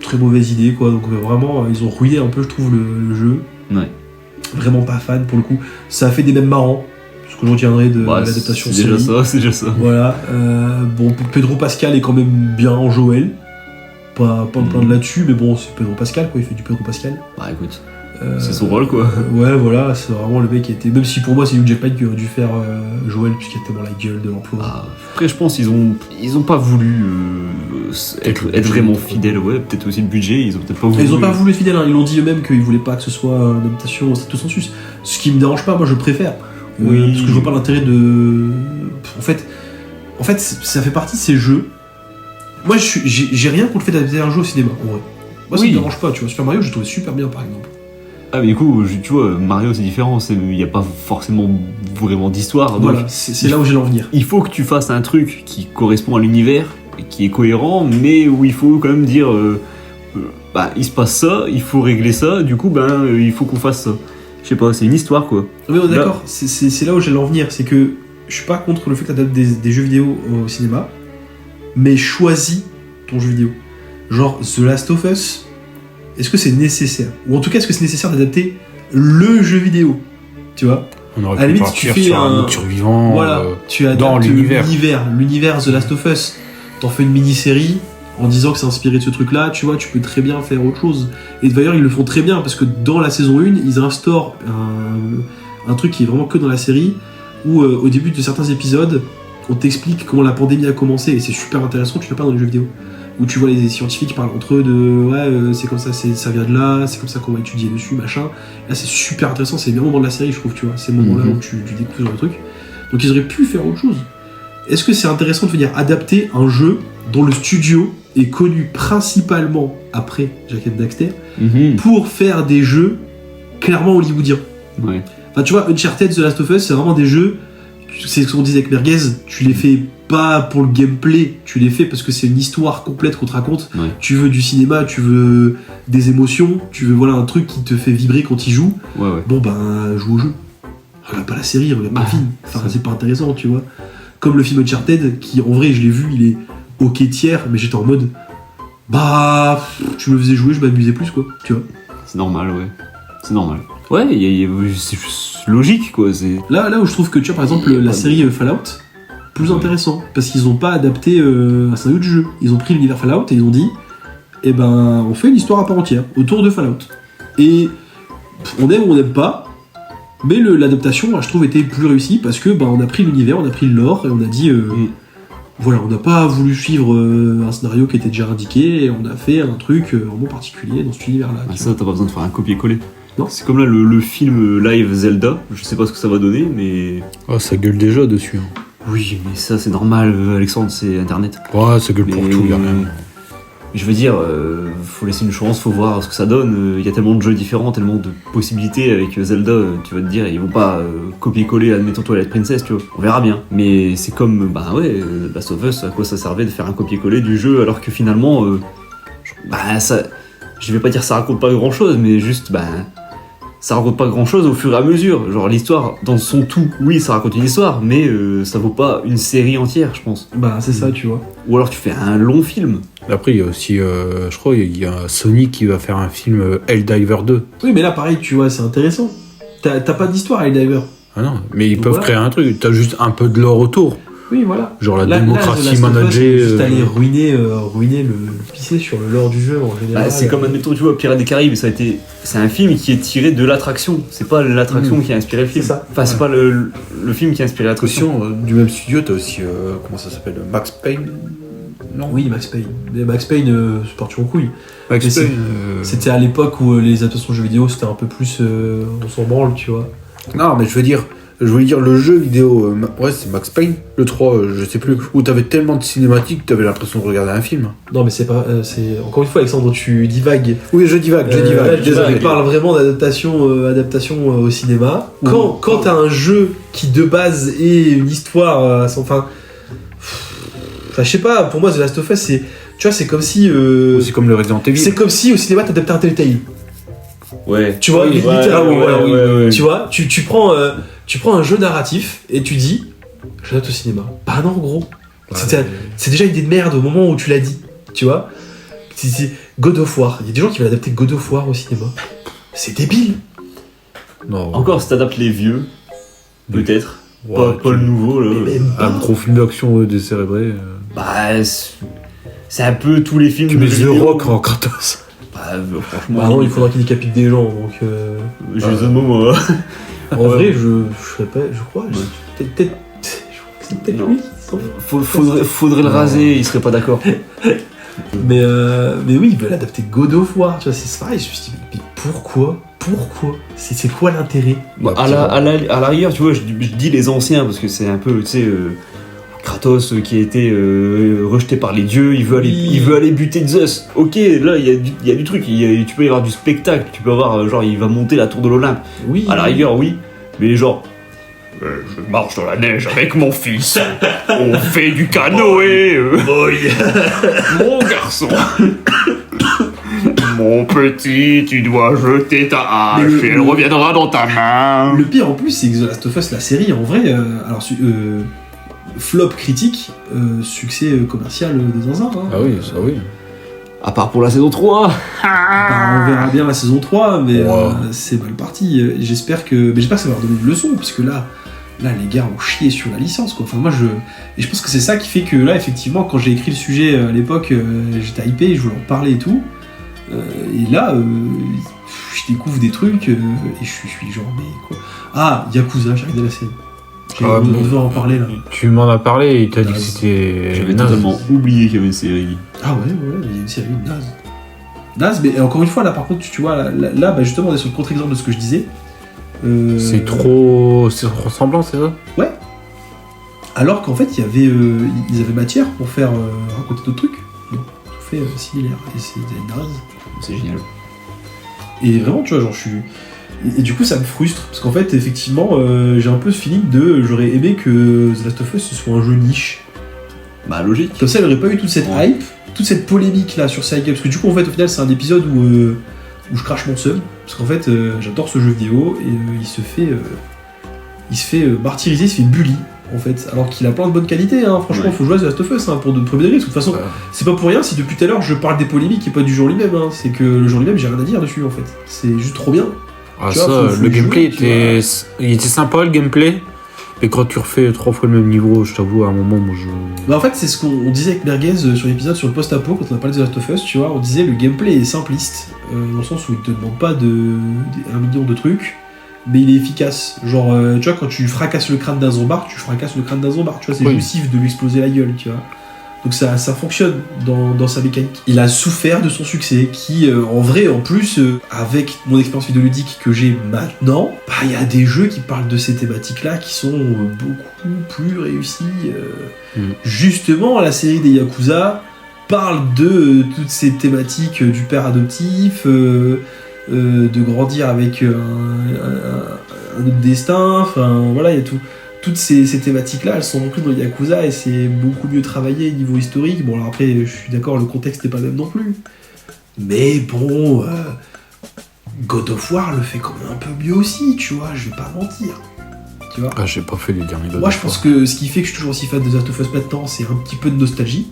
Très mauvaise idée, quoi. Donc, vraiment, ils ont ruiné un peu, je trouve, le jeu. Ouais. Vraiment pas fan pour le coup. Ça a fait des mêmes marrants, ce que j'en tiendrai de l'adaptation série. C'est déjà ça. Voilà. Bon, Pedro Pascal est quand même bien en Joël. Pas me plaindre là-dessus, mais bon, c'est Pedro Pascal, quoi. Il fait du Pedro Pascal. Bah écoute, c'est son rôle, quoi. Ouais, voilà, c'est vraiment le mec qui était. Même si pour moi, c'est Hugh Jackman qui aurait dû faire Joël, puisqu'il a tellement la gueule de l'emploi. Après, je pense qu'ils ont pas voulu être vraiment fidèles. Ouais, peut-être aussi le budget, ils ont peut-être pas voulu. Ils ont pas voulu être fidèles, hein. Ils l'ont dit eux-mêmes qu'ils voulaient pas que ce soit une adaptation au stricto sensus. Ce qui me dérange pas, moi je préfère. Oui. Parce que je vois pas l'intérêt de. En fait, ça fait partie de ces jeux. Moi, j'ai rien contre le fait d'adapter un jeu au cinéma, en vrai. Moi, ça me dérange pas, tu vois. Super Mario, j'ai trouvé super bien, par exemple. Ah, mais du coup, tu vois, Mario, c'est différent. Il n'y a pas forcément vraiment d'histoire. Voilà, c'est là où j'allais en venir. Il faut que tu fasses un truc qui correspond à l'univers, qui est cohérent, mais où il faut quand même dire il se passe ça, il faut régler ça, du coup, il faut qu'on fasse ça. Je sais pas, c'est une histoire, quoi. Oui, d'accord, c'est là où j'allais en venir. C'est que je suis pas contre le fait que tu adaptes des jeux vidéo au cinéma, mais choisis ton jeu vidéo. Genre The Last of Us, est-ce que c'est nécessaire ? Ou en tout cas, est-ce que c'est nécessaire d'adapter le jeu vidéo ? Tu vois ? On aurait à la pu limite, partir tu fais sur un autre survivant tu adaptes dans l'univers. L'univers The Last of Us. T'en fais une mini-série en disant que c'est inspiré de ce truc-là, tu vois, tu peux très bien faire autre chose. Et d'ailleurs, ils le font très bien, parce que dans la saison 1, ils instaurent un truc qui est vraiment que dans la série, où au début de certains épisodes, on t'explique comment la pandémie a commencé, et c'est super intéressant, tu l'as pas dans les jeux vidéo. Où tu vois les scientifiques parlent entre eux de c'est comme ça, ça vient de là, c'est comme ça qu'on va étudier dessus, machin. Là, c'est super intéressant, c'est le meilleur moment de la série, je trouve, tu vois, c'est le moment là où tu découvres le truc. Donc ils auraient pu faire autre chose. Est-ce que c'est intéressant de venir adapter un jeu dont le studio est connu principalement après Jack and Daxter pour faire des jeux clairement hollywoodiens? Ouais. Enfin, tu vois, Uncharted, The Last of Us, c'est vraiment des jeux, c'est ce qu'on disait avec Merguez, tu les fais pas pour le gameplay, tu les fais parce que c'est une histoire complète qu'on te raconte. Ouais. Tu veux du cinéma, tu veux des émotions, tu veux un truc qui te fait vibrer quand tu joues. Ouais. Bon, joue au jeu. Regarde pas la série, regarde pas le film. Enfin, c'est pas intéressant, tu vois. Comme le film Uncharted, qui en vrai, je l'ai vu, il est ok tiers, mais j'étais en mode tu me faisais jouer, je m'amusais plus, quoi, tu vois. C'est normal, ouais. C'est normal. Ouais, c'est juste logique, quoi. Là où je trouve que, tu vois, par exemple, la série Fallout, plus intéressant, parce qu'ils ont pas adapté un scénario du jeu. Ils ont pris l'univers Fallout et ils ont dit on fait une histoire à part entière autour de Fallout. Et on aime ou on n'aime pas, mais l'adaptation, je trouve, était plus réussie parce que on a pris l'univers, on a pris le lore et on a dit voilà, on n'a pas voulu suivre un scénario qui était déjà indiqué et on a fait un truc vraiment particulier dans cet univers-là. Ça, t'as pas besoin de faire un copier-coller. Non. C'est comme là le film live Zelda, je sais pas ce que ça va donner, mais. Oh, ça gueule déjà dessus. Oui, mais ça c'est normal, Alexandre, c'est internet. Ouais, ça gueule pour tout, y'a rien. Je veux dire, faut laisser une chance, faut voir ce que ça donne. Il y a tellement de jeux différents, tellement de possibilités avec Zelda, tu vas te dire, ils vont pas copier-coller, admettons Twilight Princess, tu vois. On verra bien. Mais c'est comme, Last of Us, à quoi ça servait de faire un copier-coller du jeu alors que finalement, ça, je vais pas dire ça raconte pas grand-chose, mais juste, ça raconte pas grand-chose au fur et à mesure. Genre l'histoire, dans son tout, oui, ça raconte une histoire, mais ça vaut pas une série entière, je pense. C'est ça, tu vois. Ou alors tu fais un long film. Après, il y a aussi, je crois, il y a Sony qui va faire un film Helldiver 2. Oui, mais là, pareil, tu vois, c'est intéressant. T'as pas d'histoire à Helldiver. Ah non, mais ils peuvent créer un truc. T'as juste un peu de lore autour. Oui, voilà. Genre la démocratie managée. Juste aller ruiner le pisser sur le lore du jeu en général. C'est comme, admettons, tu vois, Pirates des Caraïbes, c'est un film qui est tiré de l'attraction. C'est pas l'attraction qui a inspiré le film. C'est ça. Enfin, c'est pas le film qui a inspiré l'attraction. Du même studio, t'as aussi, comment ça s'appelle, Max Payne. Non. Oui, Max Payne. Mais Max Payne, c'est parti en couille. Max Payne. C'était à l'époque où les adaptations de jeux vidéo, c'était un peu plus. On s'en branle, tu vois. Non, mais je voulais dire le jeu vidéo, c'est Max Payne, le 3, je sais plus, où t'avais tellement de cinématiques que t'avais l'impression de regarder un film. Non, mais c'est pas. c'est encore une fois, Alexandre, tu divagues. Oui, je divague, Désolé. Tu parles vraiment d'adaptation au cinéma. Quand t'as un jeu qui de base est une histoire, je sais pas, pour moi, The Last of Us, c'est comme si. C'est comme le Resident Evil. C'est comme si au cinéma t'adaptais un Telltale. Ouais. Tu vois, littéralement. Ouais. Tu vois, tu prends un jeu narratif et tu dis, je l'adapte au cinéma. Bah non, gros. C'est déjà une idée de merde au moment où tu l'as dit. Tu vois, c'est God of War. Il y a des gens qui veulent adapter God of War au cinéma. C'est débile. Non. Encore si t'adaptes les vieux, peut-être. Ouais, pas le nouveau, là. Un gros film d'action décérébré. C'est un peu tous les films Tu mets The Rock en Kratos. Franchement. Bah non, il faudra qu'il décapite des gens. Donc. Jason Momoa. En vrai, je sais pas, je crois. C'est peut-être lui. Faudrait le raser, il serait pas d'accord. Mais oui, il veut l'adapter God of War, tu vois, c'est pareil. Je me suis dit, mais pourquoi c'est quoi l'intérêt? À la rigueur, tu vois, je dis les anciens parce que c'est un peu, tu sais, Kratos qui a été rejeté par les dieux, il veut aller buter Zeus. Ok, là il y a du truc, tu peux y avoir du spectacle, tu peux avoir genre il va monter la tour de l'Olympe. Oui. À la rigueur, oui, mais genre. Je marche dans la neige avec mon fils. On fait du canoë. Mon garçon. Mon petit, tu dois jeter ta hache et elle reviendra dans ta main. Le pire en plus, c'est que The Last of Us, la série, en vrai, flop critique, succès commercial de zinzin. Hein. Ah oui, ça oui. À part pour la saison 3. On verra bien la saison 3, mais c'est mal parti. J'espère que ça va leur donner une leçon, parce que là, les gars ont chié sur la licence, quoi. Enfin, et je pense que c'est ça qui fait que là, effectivement, quand j'ai écrit le sujet à l'époque, j'étais hypé, je voulais en parler et tout. Et là, je découvre des trucs et je suis genre, mais quoi? Ah, Yakuza, j'ai regardé la scène. On devait en parler là. Tu m'en as parlé et t'as dit que c'était. J'avais totalement oublié qu'il y avait une série. Ah ouais, il y a une série naze, mais encore une fois, là par contre, tu vois, là justement, on est sur le contre-exemple de ce que je disais. C'est trop ressemblant, c'est ça? Ouais. Alors qu'en fait, ils avaient matière pour faire raconter d'autres trucs. Tout fait similaire. Et c'est naze. C'est génial. Et vraiment, tu vois, genre, je suis. Et du coup, ça me frustre. Parce qu'en fait, effectivement, j'ai un peu ce feeling de. J'aurais aimé que The Last of Us ce soit un jeu niche. Bah, logique. Comme ça, il n'y aurait pas eu toute cette hype, toute cette polémique là sur Cyberpunk. Parce que du coup, en fait, au final, c'est un épisode où je crache mon seum. Parce qu'en fait, j'adore ce jeu vidéo et il se fait martyriser, il se fait bully. En fait, alors qu'il a plein de bonnes qualités, hein. Franchement, faut jouer à The Last of Us pour de premier degré. De toute façon, c'est pas pour rien si depuis tout à l'heure je parle des polémiques et pas du jeu lui-même. Hein. C'est que le jeu lui-même, j'ai rien à dire dessus en fait. C'est juste trop bien. Ah, tu vois, le gameplay était sympa, le gameplay. Mais quand tu refais 3 fois le même niveau, je t'avoue, à un moment, moi je. Bah en fait, c'est ce qu'on disait avec Merguez sur l'épisode sur le post-apo quand on a parlé de The Last of Us, tu vois. On disait le gameplay est simpliste, dans le sens où il te demande pas un million de trucs. Mais il est efficace. Genre, tu vois, quand tu fracasses le crâne d'un zombard, tu fracasses le crâne d'un zombard. Tu vois, c'est jouissif de lui exploser la gueule, tu vois. Donc ça fonctionne dans sa mécanique. Il a souffert de son succès, qui, en vrai, en plus, avec mon expérience vidéoludique que j'ai maintenant, bah, il y a des jeux qui parlent de ces thématiques-là qui sont beaucoup plus réussis. Justement, la série des Yakuza, parle de toutes ces thématiques du père adoptif, de grandir avec un autre destin, enfin voilà, il y a toutes ces thématiques-là, elles sont incluses dans Yakuza et c'est beaucoup mieux travaillé niveau historique. Bon, alors après, je suis d'accord, le contexte n'est pas le même non plus. Mais bon, God of War le fait quand même un peu mieux aussi, tu vois, je vais pas mentir. Tu vois. Ah, j'ai pas fait les derniers God of War. Moi, je pense que ce qui fait que je suis toujours aussi fan de The Last of Us maintenant, c'est un petit peu de nostalgie.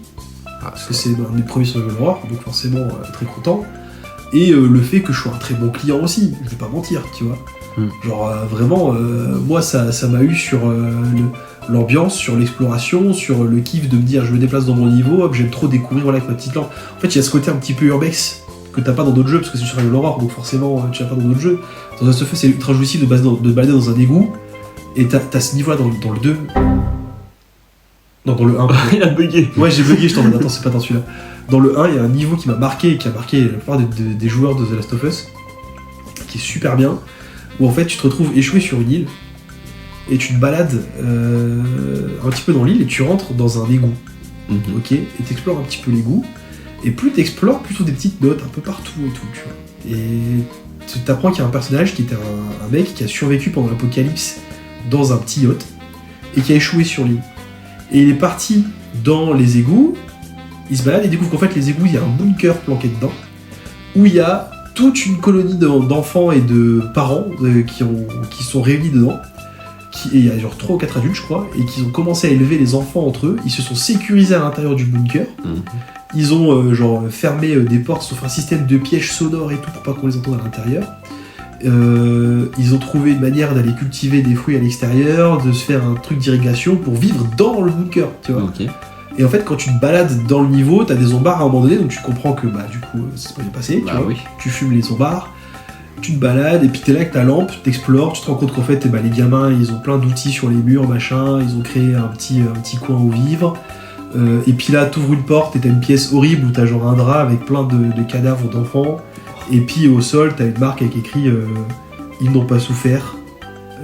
Parce que c'est un des premiers sur le horror, donc forcément très content. Et le fait que je sois un très bon client aussi, je vais pas mentir, tu vois. Genre vraiment, moi ça m'a eu sur l'ambiance, sur l'exploration, sur le kiff de me dire je me déplace dans mon niveau, j'aime trop découvrir voilà, avec ma petite lampe. En fait, il y a ce côté un petit peu urbex que t'as pas dans d'autres jeux, parce que c'est sur le horror, donc forcément tu l'as pas dans d'autres jeux. Dans Last of Us, c'est ultra jouissif de balader dans un égout, et t'as ce niveau-là dans le 2. Non, dans le 1. Il a bugué. Ouais, j'ai bugué, je t'en attends, c'est pas dans celui-là. Dans le 1, il y a un niveau qui m'a marqué, et qui a marqué la plupart des joueurs de The Last of Us, qui est super bien, où en fait tu te retrouves échoué sur une île, et tu te balades un petit peu dans l'île, et tu rentres dans un égout. Ok, et t'explores un petit peu l'égout, et plus t'explores, plus tu trouves des petites notes un peu partout et tout, tu vois. Et tu t'apprends qu'il y a un personnage qui était un mec qui a survécu pendant l'apocalypse dans un petit yacht, et qui a échoué sur l'île. Et il est parti dans les égouts, il se balade et découvre qu'en fait les égouts, il y a un bunker planqué dedans, où il y a toute une colonie d'enfants et de parents qui sont réunis dedans, et il y a genre 3 ou 4 adultes je crois, et qui ont commencé à élever les enfants entre eux, ils se sont sécurisés à l'intérieur du bunker, ils ont genre fermé des portes, ils ont fait un système de pièges sonores et tout pour pas qu'on les entende à l'intérieur. Ils ont trouvé une manière d'aller cultiver des fruits à l'extérieur, de se faire un truc d'irrigation pour vivre dans le bunker, tu vois. Ok. Et en fait, quand tu te balades dans le niveau, t'as des zombards à un moment donné, donc tu comprends que bah du coup ça s'est pas bien passé, tu vois. Oui. Tu fumes les zombards, tu te balades, et puis t'es là avec ta lampe, t'explores, tu te rends compte qu'en fait les gamins ils ont plein d'outils sur les murs, machin, ils ont créé un petit coin où vivre. Et puis là, t'ouvres une porte et t'as une pièce horrible où t'as genre un drap avec plein de cadavres d'enfants. Et puis au sol, t'as une marque avec écrit ils n'ont pas souffert.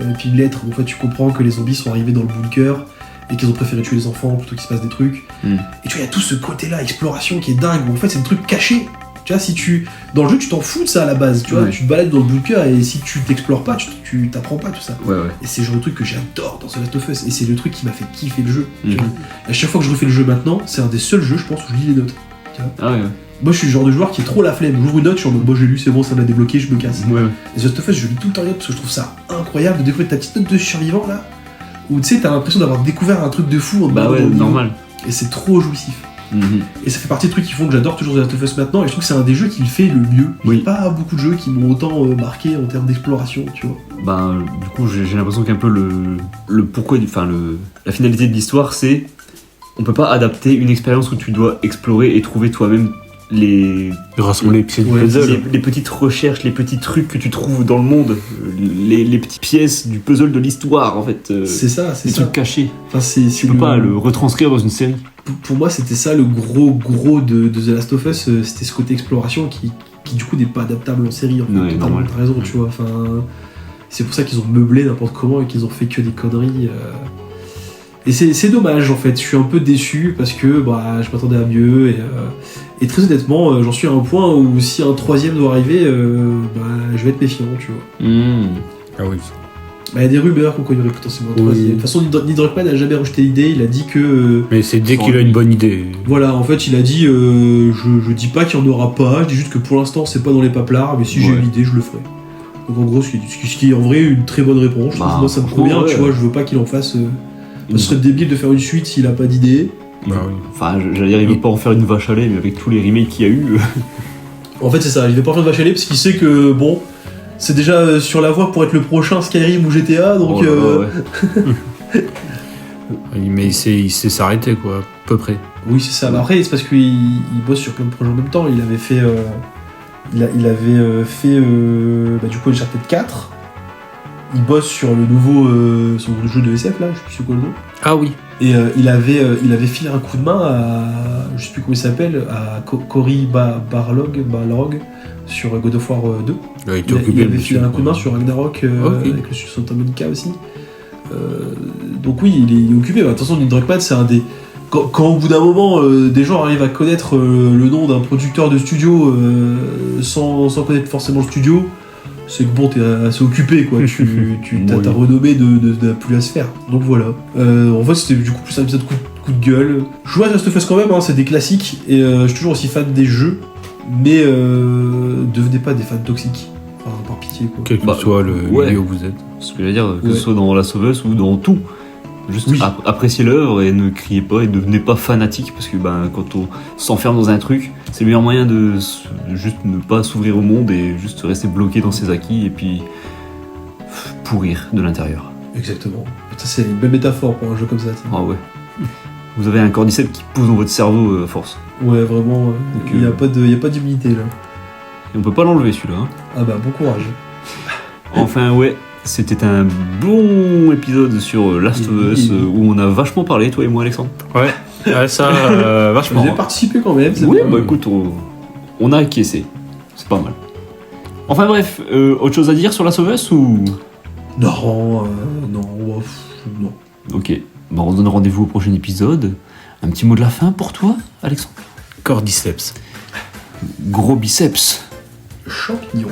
Et puis une lettre où en fait tu comprends que les zombies sont arrivés dans le bunker et qu'ils ont préféré tuer les enfants plutôt qu'il se passe des trucs. Et tu vois, il y a tout ce côté-là, exploration qui est dingue, où en fait c'est des trucs cachés. Tu vois, si tu. Dans le jeu, tu t'en fous de ça à la base, tu vois, tu te balades dans le bunker et si tu t'explores pas, tu t'apprends pas tout ça. Ouais. Et c'est le genre de truc que j'adore dans The Last of Us, et c'est le truc qui m'a fait kiffer le jeu. À chaque fois que je refais le jeu maintenant, c'est un des seuls jeux, je pense, où je lis les notes. Tu vois. Ah ouais. Moi, je suis le genre de joueur qui est trop la flemme. J'ouvre une note, je suis en mode, bon, j'ai lu, c'est bon, ça m'a débloqué, je me casse. Ouais. Et The Last of Us, je lis tout le temps les notes parce que je trouve ça incroyable de découvrir ta petite note de survivant là, où tu sais, t'as l'impression d'avoir découvert un truc de fou en Bah ouais, normal. Et c'est trop jouissif. Et ça fait partie des trucs qui font que j'adore toujours The Last of Us maintenant, et je trouve que c'est un des jeux qui le fait le mieux. Il n'y a pas beaucoup de jeux qui m'ont autant marqué en termes d'exploration, tu vois. Bah, du coup, j'ai l'impression qu'un peu le pourquoi, la finalité de l'histoire, c'est on peut pas adapter une expérience où tu dois explorer et trouver toi-même les petites recherches, les petits trucs que tu trouves dans le monde, les petites pièces du puzzle de l'histoire, en fait. C'est ça, c'est les ça. trucs cachés. Enfin, tu peux pas le retranscrire dans une série. Pour moi, c'était ça le gros de The Last of Us, c'était ce côté exploration qui du coup n'est pas adaptable en série. En fait, ouais, normal. T'as raison, tu vois. Enfin, c'est pour ça qu'ils ont meublé n'importe comment et qu'ils ont fait que des conneries. Et c'est dommage en fait. Je suis un peu déçu parce que bah, je m'attendais à mieux et très honnêtement, j'en suis à un point où si un troisième doit arriver, je vais être méfiant, tu vois. Ah oui. Bah, il y a des rumeurs qu'on y aurait potentiellement un troisième. De toute façon, Neil Druckmann n'a jamais rejeté l'idée, il a dit que... Mais c'est dès qu'il a une bonne idée. Voilà, en fait, il a dit je dis pas qu'il n'y en aura pas, je dis juste que pour l'instant, c'est pas dans les paplards, mais si j'ai une idée, je le ferai. Donc en gros, ce qui est en vrai une très bonne réponse. Moi, ça me convient, tu vois, je veux pas qu'il en fasse... Ce serait débile de faire une suite s'il a pas d'idée. Bah oui. Enfin, j'allais dire, il veut pas en faire une vache à lait, mais avec tous les remakes qu'il y a eu... En fait, c'est ça, il veut pas en faire une vache à lait parce qu'il sait que, bon... C'est déjà sur la voie pour être le prochain Skyrim ou GTA, donc... Mais il sait s'arrêter, quoi, à peu près. Oui, c'est ça. Mais après, c'est parce qu'il bosse sur plein de projets en même temps. Il avait fait... Il avait fait du coup Uncharted 4. Il bosse sur le nouveau son jeu de SF, là, je sais plus c'est quoi le nom. Ah oui. Et il avait filé un coup de main à... Je sais plus comment il s'appelle, à Cory Barlog sur God of War 2. Il avait filé un coup de main sur Ragnarok avec le Santa Monica aussi. Donc oui, il est occupé. Attention, Neil Druckmann, c'est un des quand au bout d'un moment, des gens arrivent à connaître le nom d'un producteur de studio sans connaître forcément le studio, c'est que bon, t'es assez occupé, quoi. T'as ta renommée de plus à se faire. Donc voilà. En fait, c'était du coup plus un épisode coup de gueule. Je joue à Last of Us quand même, hein, c'est des classiques, et je suis toujours aussi fan des jeux, mais devenez pas des fans toxiques. Enfin, par pitié, quoi. Quel que soit le milieu où vous êtes. Ce que je veux dire, que ce soit dans Last of Us ou dans tout. Juste appréciez l'œuvre et ne criez pas et ne devenez pas fanatique, parce que quand on s'enferme dans un truc, c'est le meilleur moyen de juste ne pas s'ouvrir au monde et juste rester bloqué dans ses acquis et puis pourrir de l'intérieur. Exactement. Ça, c'est une belle métaphore pour un jeu comme ça. Ah ouais. Vous avez un cordyceps qui pousse dans votre cerveau à force. Ouais, vraiment. Il n'y a pas d'immunité là. Et on peut pas l'enlever celui-là. Hein. Ah bah, bon courage. Enfin, ouais. C'était un bon épisode sur Last of Us où on a vachement parlé, toi et moi, Alexandre. Ouais, ça, vachement. Vous avez participé quand même. Oui, écoute, on a acquiescé. C'est pas mal. Enfin bref, autre chose à dire sur Last of Us ou... Non. Ok, on donne rendez-vous au prochain épisode. Un petit mot de la fin pour toi, Alexandre? Cordyceps. Gros biceps. Champignon.